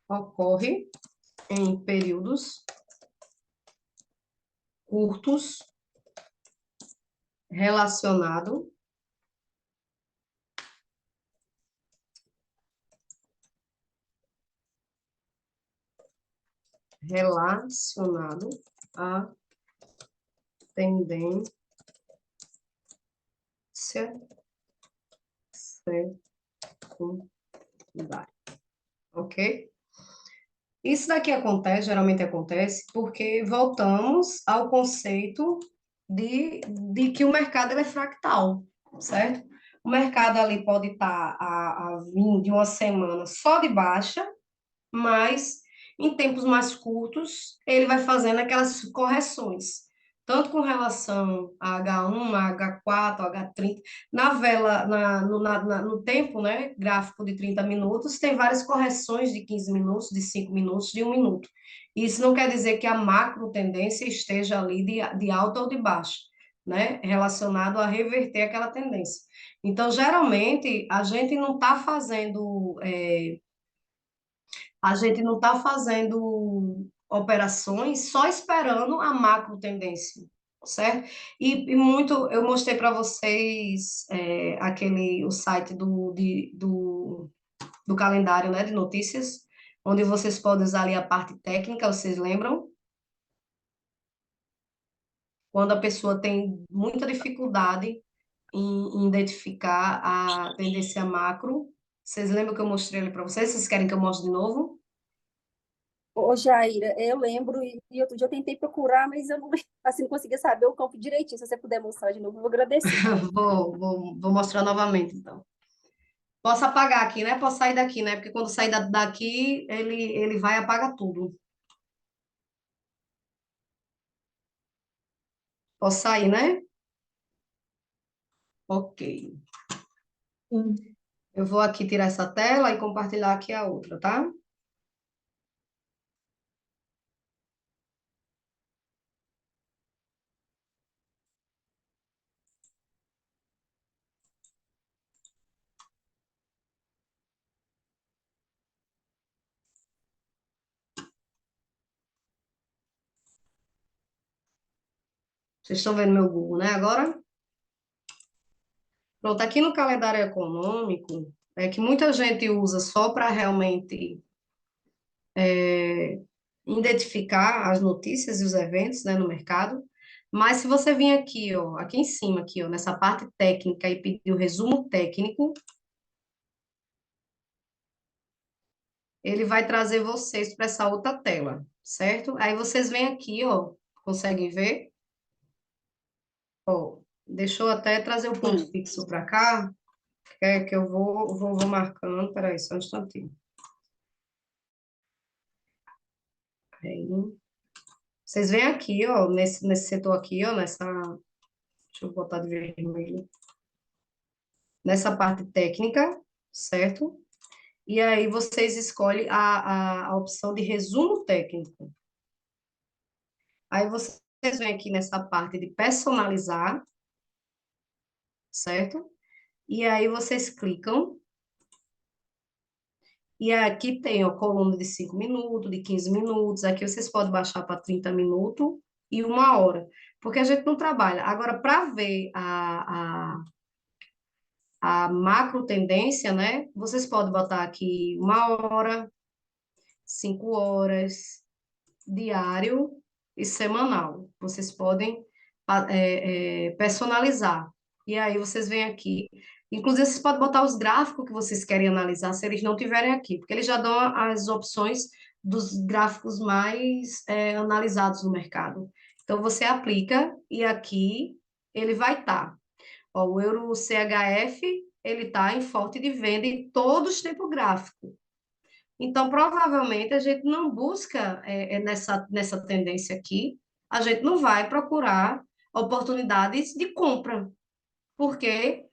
Ocorre em períodos curtos relacionado à tendência secundária, ok? Isso daqui acontece, geralmente acontece, porque voltamos ao conceito de que o mercado ele é fractal, certo? O mercado ali pode estar a vir de uma semana só de baixa, mas em tempos mais curtos ele vai fazendo aquelas correções, tanto com relação a H1, a H4, a H30. Na vela, no tempo, né, gráfico de 30 minutos, tem várias correções de 15 minutos, de 5 minutos, de 1 minuto. Isso não quer dizer que a macro tendência esteja ali de alta ou de baixa, né, relacionado a reverter aquela tendência. Então, geralmente, a gente não está fazendo operações só esperando a macro tendência, certo? E eu mostrei para vocês o site do calendário, né, de notícias, onde vocês podem usar ali a parte técnica, vocês lembram? Quando a pessoa tem muita dificuldade em identificar a tendência macro, vocês lembram que eu mostrei ali para vocês? Vocês querem que eu mostre de novo? Ô, Jaira, eu lembro, e outro dia eu tentei procurar, mas eu não, assim, não conseguia saber o campo direitinho. Se você puder mostrar de novo, eu vou agradecer. Vou mostrar novamente, então. Posso apagar aqui, né? Posso sair daqui, né? Porque quando sair daqui, ele vai e apaga tudo. Posso sair, né? Ok. Sim. Eu vou aqui tirar essa tela e compartilhar aqui a outra, tá? Vocês estão vendo meu Google, né? Agora, pronto, aqui no calendário econômico, é que muita gente usa só para realmente identificar as notícias e os eventos, né, no mercado. Mas se você vir aqui, ó, aqui em cima, aqui, ó, nessa parte técnica e pedir o resumo técnico, ele vai trazer vocês para essa outra tela, certo? Aí vocês vêm aqui, ó, conseguem ver? Ó, deixa eu até trazer o ponto Sim. fixo para cá, que eu vou marcando, peraí, só um instantinho. Aí, vocês vêm aqui, ó, nesse setor aqui, ó, deixa eu botar de vermelho, nessa parte técnica, certo? E aí vocês escolhem a opção de resumo técnico. Aí vocês vêm aqui nessa parte de personalizar, certo? E aí vocês clicam, e aqui tem a coluna de 5 minutos, de 15 minutos, aqui vocês podem baixar para 30 minutos e 1 hora, porque a gente não trabalha. Agora, para ver a macro tendência, né? Vocês podem botar aqui 1 hora, 5 horas, diário e semanal. Vocês podem personalizar. E aí vocês vêm aqui. Inclusive, vocês podem botar os gráficos que vocês querem analisar, se eles não tiverem aqui, porque eles já dão as opções dos gráficos mais analisados no mercado. Então, você aplica e aqui ele vai estar. O Euro CHF, ele está em forte de venda em todos os tempos gráficos. Então, provavelmente, a gente não busca nessa tendência aqui, a gente não vai procurar oportunidades de compra, porque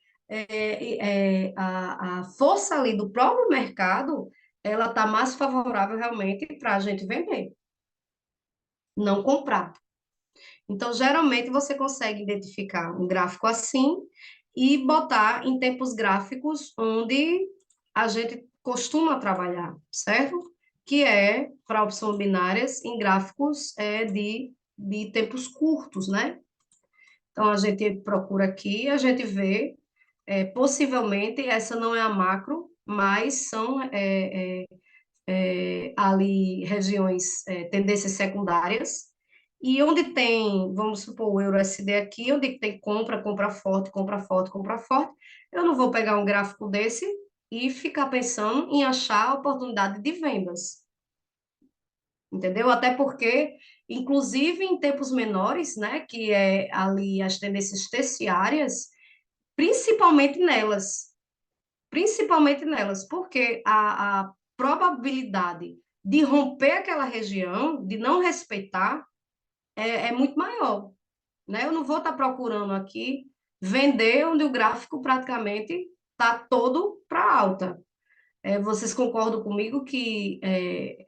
a força ali do próprio mercado, ela está mais favorável realmente para a gente vender, não comprar. Então, geralmente, você consegue identificar um gráfico assim e botar em tempos gráficos onde a gente costuma trabalhar, certo? Que é para opções binárias em gráficos de tempos curtos, né? Então, a gente procura aqui, a gente vê, possivelmente, essa não é a macro, mas são ali regiões, tendências secundárias, e onde tem, vamos supor, o euro SD aqui, onde tem compra, compra forte, compra forte, compra forte, eu não vou pegar um gráfico desse e ficar pensando em achar oportunidade de vendas, entendeu? Até porque, inclusive em tempos menores, né, que é ali as tendências terciárias, principalmente nelas, porque a probabilidade de romper aquela região, de não respeitar, é muito maior, né? Eu não vou estar procurando aqui vender onde o gráfico praticamente está todo para alta. Vocês concordam comigo que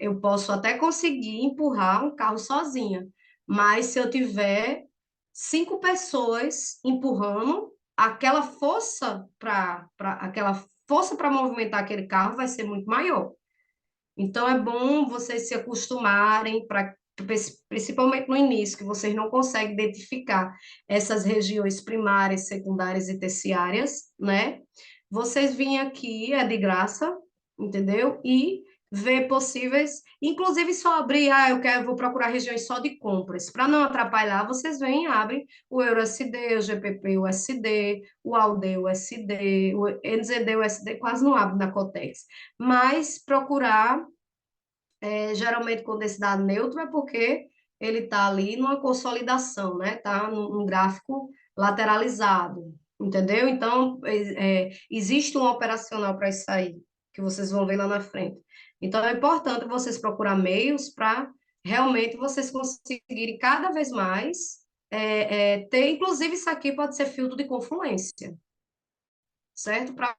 eu posso até conseguir empurrar um carro sozinha, mas se eu tiver 5 pessoas empurrando, aquela força para movimentar aquele carro vai ser muito maior. Então é bom vocês se acostumarem principalmente no início, que vocês não conseguem identificar essas regiões primárias, secundárias e terciárias, né? Vocês vêm aqui, é de graça, entendeu? E ver possíveis, inclusive só abrir, vou procurar regiões só de compras. Para não atrapalhar, vocês vêm e abrem o EURUSD, o GPP USD, o AUD USD, o NZD USD, quase não abre na Cotex. Mas procurar, geralmente quando esse dado neutro é porque ele está ali numa consolidação, né? Está num gráfico lateralizado, entendeu? Então, existe um operacional para isso aí, que vocês vão ver lá na frente. Então, é importante vocês procurar meios para realmente vocês conseguirem cada vez mais ter, inclusive isso aqui pode ser filtro de confluência, certo? Para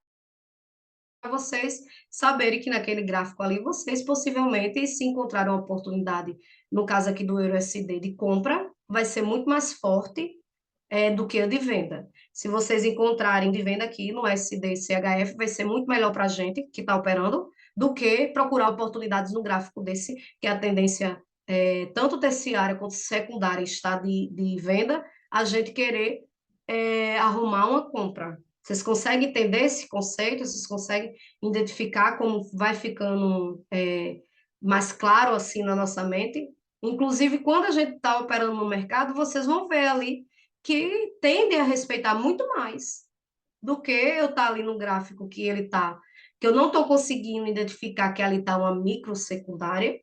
vocês saberem que naquele gráfico ali, vocês possivelmente, se encontraram uma oportunidade, no caso aqui do EURUSD de compra, vai ser muito mais forte do que a de venda. Se vocês encontrarem de venda aqui no SD CHF, vai ser muito melhor para a gente que está operando do que procurar oportunidades no gráfico desse, que a tendência, tanto terciária quanto secundária, está de venda, a gente querer arrumar uma compra. Vocês conseguem entender esse conceito? Vocês conseguem identificar como vai ficando mais claro assim na nossa mente? Inclusive, quando a gente está operando no mercado, vocês vão ver ali que tendem a respeitar muito mais do que eu estar ali no gráfico que ele está, que eu não estou conseguindo identificar que ali está uma micro secundária,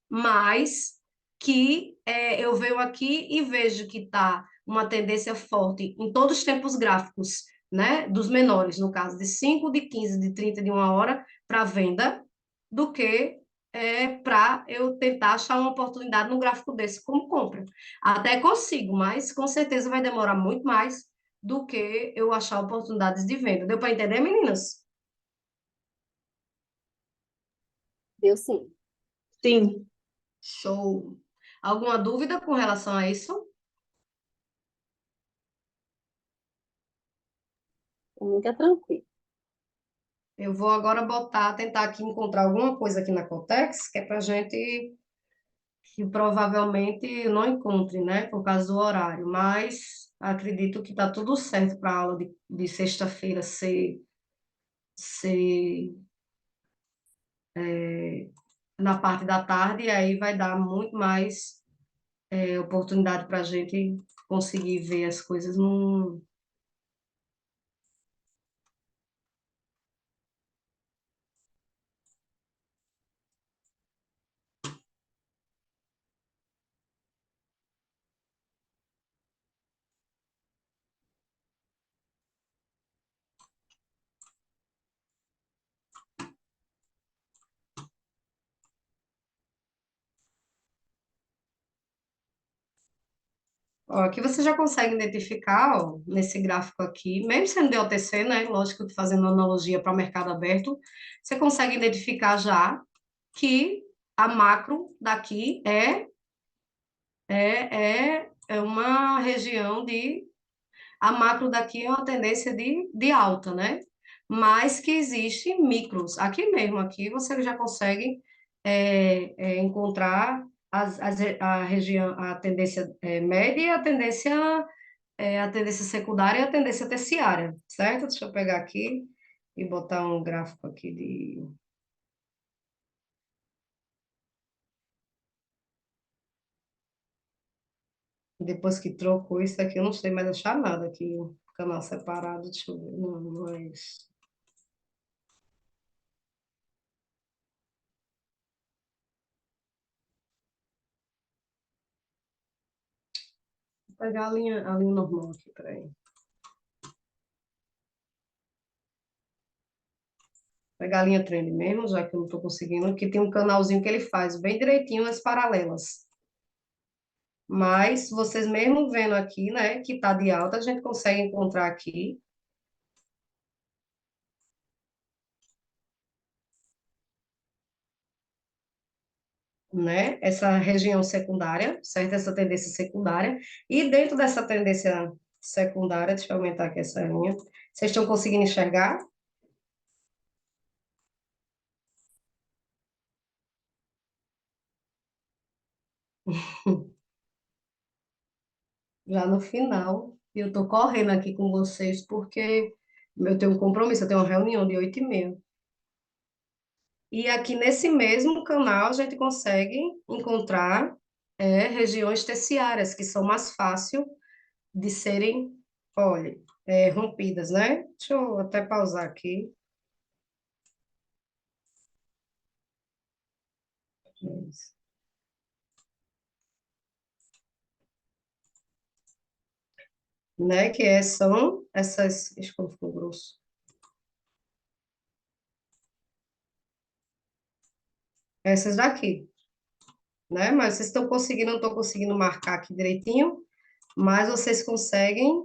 mas que eu venho aqui e vejo que está uma tendência forte em todos os tempos gráficos, né, dos menores, no caso de 5, de 15, de 30, de 1 hora para venda, do que para eu tentar achar uma oportunidade no gráfico desse como compra. Até consigo, mas com certeza vai demorar muito mais do que eu achar oportunidades de venda. Deu para entender, meninas? Deu sim. Sim. Show. Alguma dúvida com relação a isso? Muito tranquilo. Eu vou agora tentar aqui encontrar alguma coisa aqui na Cotex, que é para gente, que provavelmente eu não encontre, né, por causa do horário, mas acredito que está tudo certo para a aula de sexta-feira ser na parte da tarde, e aí vai dar muito mais oportunidade para a gente conseguir ver as coisas Ó, aqui você já consegue identificar, ó, nesse gráfico aqui, mesmo sendo de OTC, né? Lógico que fazendo analogia para o mercado aberto, você consegue identificar já que a macro daqui é uma região de. A macro daqui é uma tendência de alta, né? Mas que existe micros. Aqui mesmo, aqui você já consegue encontrar a região, a tendência média e a tendência secundária e a tendência terciária, certo? Deixa eu pegar aqui e botar um gráfico aqui de. Depois que trocou isso aqui, eu não sei mais achar nada aqui, canal separado, deixa eu ver. Não, mas. Vou pegar a linha normal aqui, peraí. Pegar a linha trend mesmo, já que eu não estou conseguindo, que tem um canalzinho que ele faz bem direitinho as paralelas. Mas vocês mesmo vendo aqui, né, que tá de alta, a gente consegue encontrar aqui, né, essa região secundária, certo? Essa tendência secundária. E dentro dessa tendência secundária, deixa eu aumentar aqui essa linha. Vocês estão conseguindo enxergar? Já no final, e eu estou correndo aqui com vocês porque eu tenho um compromisso, eu tenho uma reunião de 8h30. E aqui nesse mesmo canal a gente consegue encontrar regiões terciárias que são mais fácil de serem, olha, rompidas, né? Deixa eu até pausar aqui. Né? São essas, deixa eu ficou grosso. Essas daqui, né? Mas vocês estão conseguindo, não estou conseguindo marcar aqui direitinho, mas vocês conseguem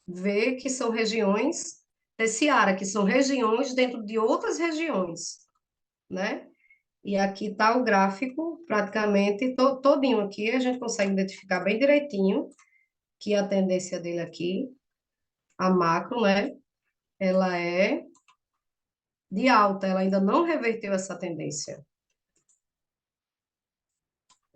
ver que são regiões terciárias, que são regiões dentro de outras regiões, né? E aqui está o gráfico, praticamente todinho aqui, a gente consegue identificar bem direitinho que a tendência dele aqui, a macro, né? Ela é de alta, ela ainda não reverteu essa tendência.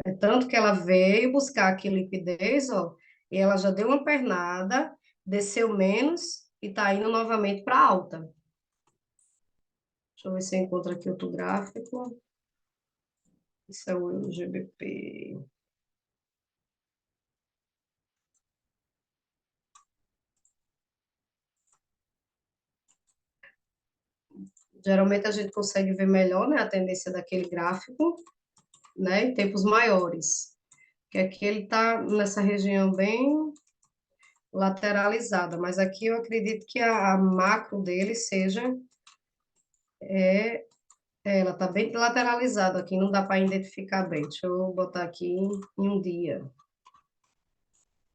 É tanto que ela veio buscar aqui liquidez, ó, e ela já deu uma pernada, desceu menos e está indo novamente para alta. Deixa eu ver se eu encontro aqui outro gráfico. Isso é o GBP. Geralmente a gente consegue ver melhor, né, a tendência daquele gráfico, né, em tempos maiores. Que aqui ele está nessa região bem lateralizada, mas aqui eu acredito que a macro dele seja, ela está bem lateralizada aqui, não dá para identificar bem. Deixa eu botar aqui em um dia.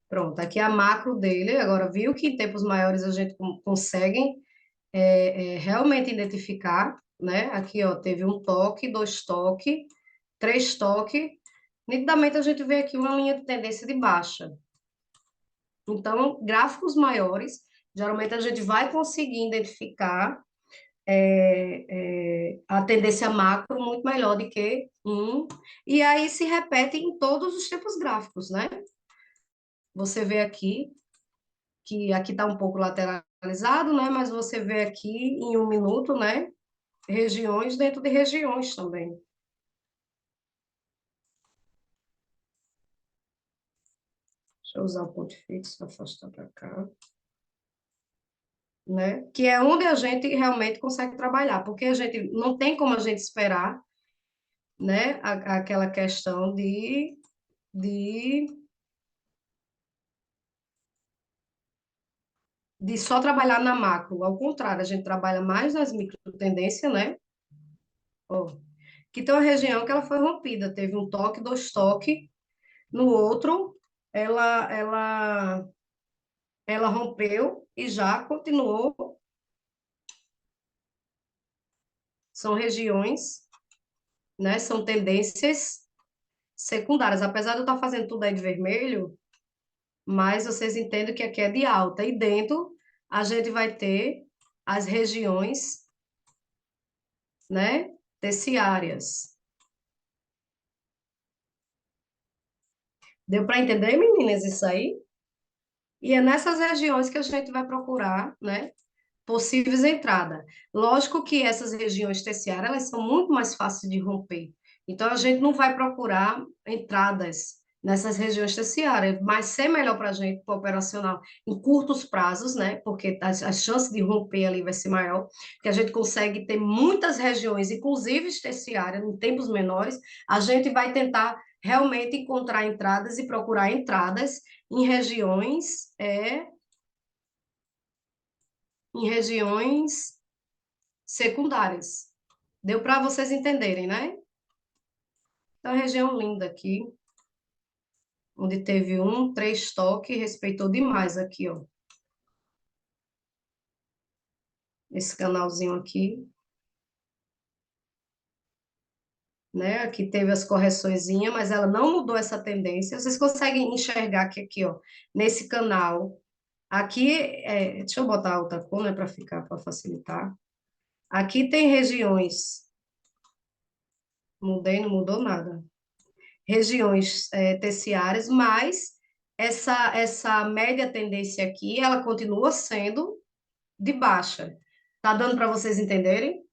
Pronto, aqui é a macro dele. Agora, viu que em tempos maiores a gente consegue realmente identificar, né? Aqui, ó, teve um toque, dois toques, três toques. Nitidamente a gente vê aqui uma linha de tendência de baixa. Então, gráficos maiores, geralmente a gente vai conseguir identificar a tendência macro muito melhor do que um, e aí se repete em todos os tipos gráficos, né? Você vê aqui que aqui está um pouco lateralizado, né? Mas você vê aqui em um minuto, né? Regiões dentro de regiões também. Deixa eu usar o ponto fixo, afastar para cá. Né? Que é onde a gente realmente consegue trabalhar, porque a gente não tem como a gente esperar, né? Aquela questão de, de só trabalhar na macro. Ao contrário, a gente trabalha mais nas micro tendências, né? Ó, que tem uma região que ela foi rompida, teve um toque, dois toques, no outro ela, ela, ela rompeu e já continuou. São regiões, né? São tendências secundárias. Apesar de eu estar fazendo tudo aí de vermelho, mas vocês entendem que aqui é de alta. E dentro a gente vai ter as regiões, né? Terciárias. Deu para entender, meninas, isso aí? E é nessas regiões que a gente vai procurar, né? Possíveis entradas. Lógico que essas regiões terciárias, elas são muito mais fáceis de romper. Então, a gente não vai procurar entradas nessas regiões terciárias, mas ser melhor para a gente, para operacional, em curtos prazos, né? Porque a chance de romper ali vai ser maior, porque a gente consegue ter muitas regiões, inclusive terciárias, em tempos menores, a gente vai tentar realmente encontrar entradas e procurar entradas em regiões, em regiões secundárias. Deu para vocês entenderem, né? Então, a região linda aqui, onde teve três toques, respeitou demais aqui, ó. Esse canalzinho aqui, né? Aqui teve as correçõezinhas, mas ela não mudou essa tendência. Vocês conseguem enxergar que aqui, ó, nesse canal, aqui, deixa eu botar outra cor, né, para ficar, para facilitar. Aqui tem regiões, mudei, não mudou nada. Regiões terciárias, mas essa média tendência aqui, ela continua sendo de baixa. Tá dando para vocês entenderem?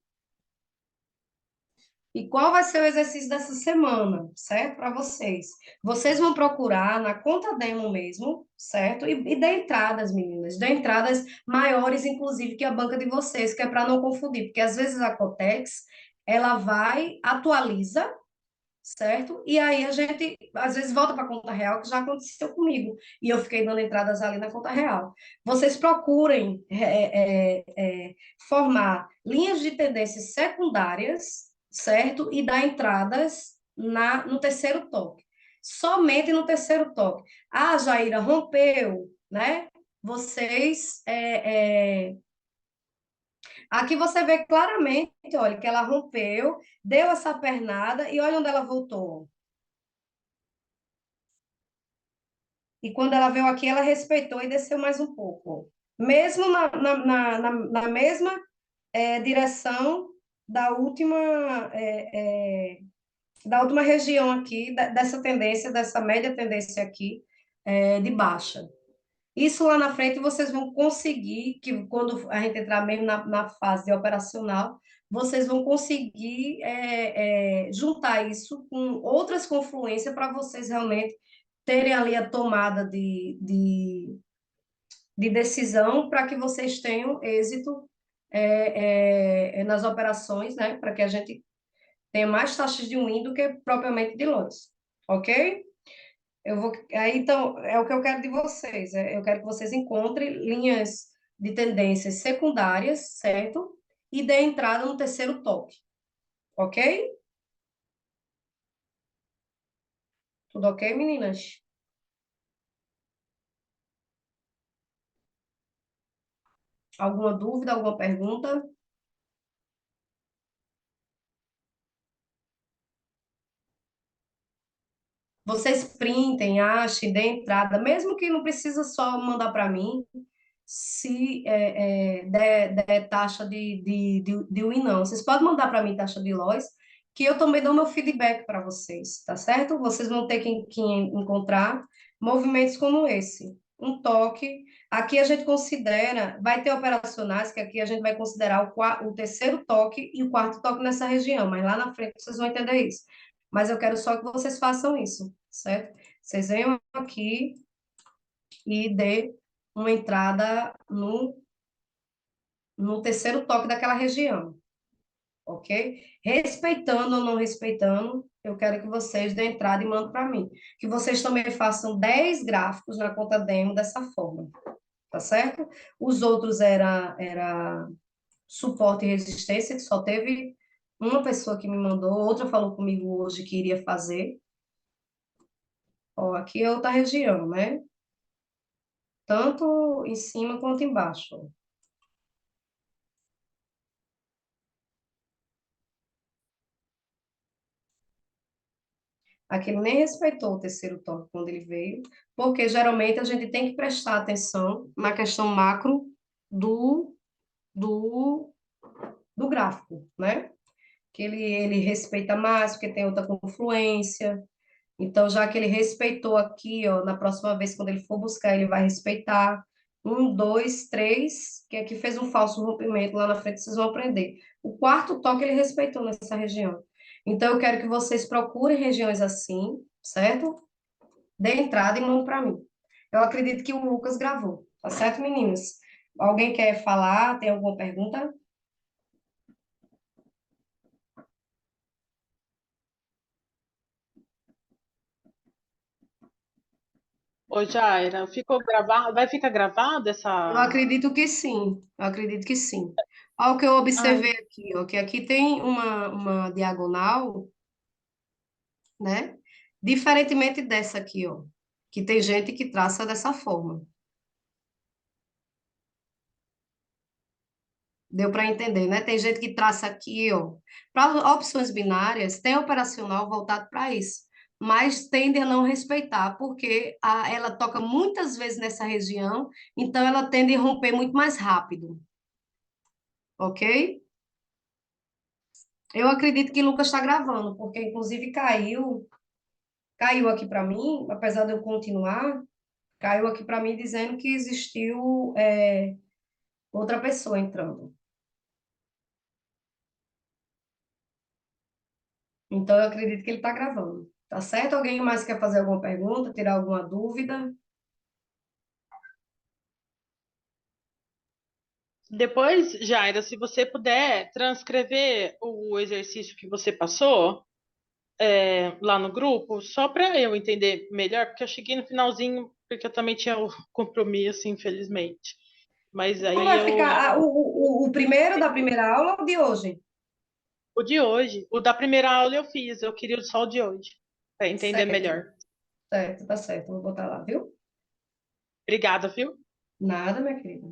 E qual vai ser o exercício dessa semana, certo? Para vocês. Vocês vão procurar na conta demo mesmo, certo? E dê entradas, meninas. Dê entradas maiores, inclusive, que a banca de vocês, que é para não confundir. Porque às vezes a Cotex, ela vai, atualiza, certo? E aí a gente, às vezes, volta para a conta real, que já aconteceu comigo. E eu fiquei dando entradas ali na conta real. Vocês procurem formar linhas de tendências secundárias, certo? E dar entradas no terceiro toque. Somente no terceiro toque. Ah, Jaira, rompeu, né? Vocês aqui você vê claramente, olha, que ela rompeu, deu essa pernada e olha onde ela voltou. E quando ela veio aqui, ela respeitou e desceu mais um pouco. Mesmo na mesma direção da última, da última região aqui, dessa tendência, dessa média tendência aqui, de baixa. Isso lá na frente vocês vão conseguir, que quando a gente entrar mesmo na fase de operacional, vocês vão conseguir juntar isso com outras confluências para vocês realmente terem ali a tomada de decisão para que vocês tenham êxito nas operações, né? Para que a gente tenha mais taxas de win do que propriamente de loss, ok? Aí então, é o que eu quero de vocês, eu quero que vocês encontrem linhas de tendências secundárias, certo? E dê entrada no terceiro toque, ok? Tudo ok, meninas? Alguma dúvida, alguma pergunta? Vocês printem, achem, dê entrada, mesmo que não precisa só mandar para mim, se der taxa de win, não. Vocês podem mandar para mim taxa de loss, que eu também dou meu feedback para vocês, tá certo? Vocês vão ter que encontrar movimentos como esse. Um toque. Aqui a gente considera, vai ter operacionais que aqui a gente vai considerar o terceiro toque e o quarto toque nessa região, mas lá na frente vocês vão entender isso. Mas eu quero só que vocês façam isso, certo? Vocês venham aqui e dê uma entrada no terceiro toque daquela região, ok? Respeitando ou não respeitando, eu quero que vocês dêem entrada e mandem para mim. Que vocês também façam 10 gráficos na conta demo dessa forma, tá certo? Os outros era suporte e resistência, que só teve uma pessoa que me mandou, outra falou comigo hoje que iria fazer, Ó, aqui é outra região, né? Tanto em cima quanto embaixo. Aqui ele nem respeitou o terceiro toque quando ele veio, porque geralmente a gente tem que prestar atenção na questão macro do, do, do gráfico, né? Que ele respeita mais, porque tem outra confluência. Então, já que ele respeitou aqui, ó, na próxima vez, quando ele for buscar, ele vai respeitar. Um, dois, três, que aqui fez um falso rompimento, lá na frente vocês vão aprender. O quarto toque ele respeitou nessa região. Então, eu quero que vocês procurem regiões assim, certo? Dê entrada e mande para mim. Eu acredito que o Lucas gravou, tá certo, meninas? Alguém quer falar? Tem alguma pergunta? Ô, Jaira, ficou gravado? Vai ficar gravado Eu essa. acredito que sim, eu acredito que sim. Ao que eu Ai, observei aqui, ó, que aqui tem uma diagonal, né? Diferentemente dessa aqui, ó, que tem gente que traça dessa forma. Deu para entender, né? Tem gente que traça aqui, ó. Para opções binárias, tem operacional voltado para isso, mas tende a não respeitar, porque ela toca muitas vezes nessa região, então ela tende a romper muito mais rápido, ok? Eu acredito que Lucas está gravando, porque inclusive caiu aqui para mim, apesar de eu continuar, caiu aqui para mim dizendo que existiu outra pessoa entrando. Então eu acredito que ele está gravando. Tá certo? Alguém mais quer fazer alguma pergunta, tirar alguma dúvida? depois, Jaira, se você puder transcrever o exercício que você passou lá no grupo, só para eu entender melhor, porque eu cheguei no finalzinho, porque eu também tinha o compromisso, infelizmente. Mas Como aí vai eu. ficar o primeiro da primeira aula ou de hoje? O de hoje, o da primeira aula eu fiz, eu queria só o de hoje, para entender Certo, melhor. certo, tá certo. Vou botar lá, viu? Obrigada, viu? Nada, minha querida.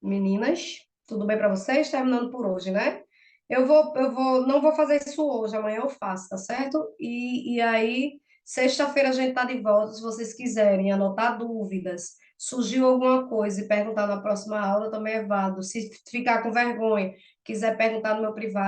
Meninas, tudo bem para vocês? Terminando por hoje, né? Não vou fazer isso hoje, amanhã eu faço, tá certo? E aí, sexta-feira a gente tá de volta, se vocês quiserem anotar dúvidas, surgiu alguma coisa e perguntar na próxima aula, também é válido. Se ficar com vergonha, quiser perguntar no meu privado,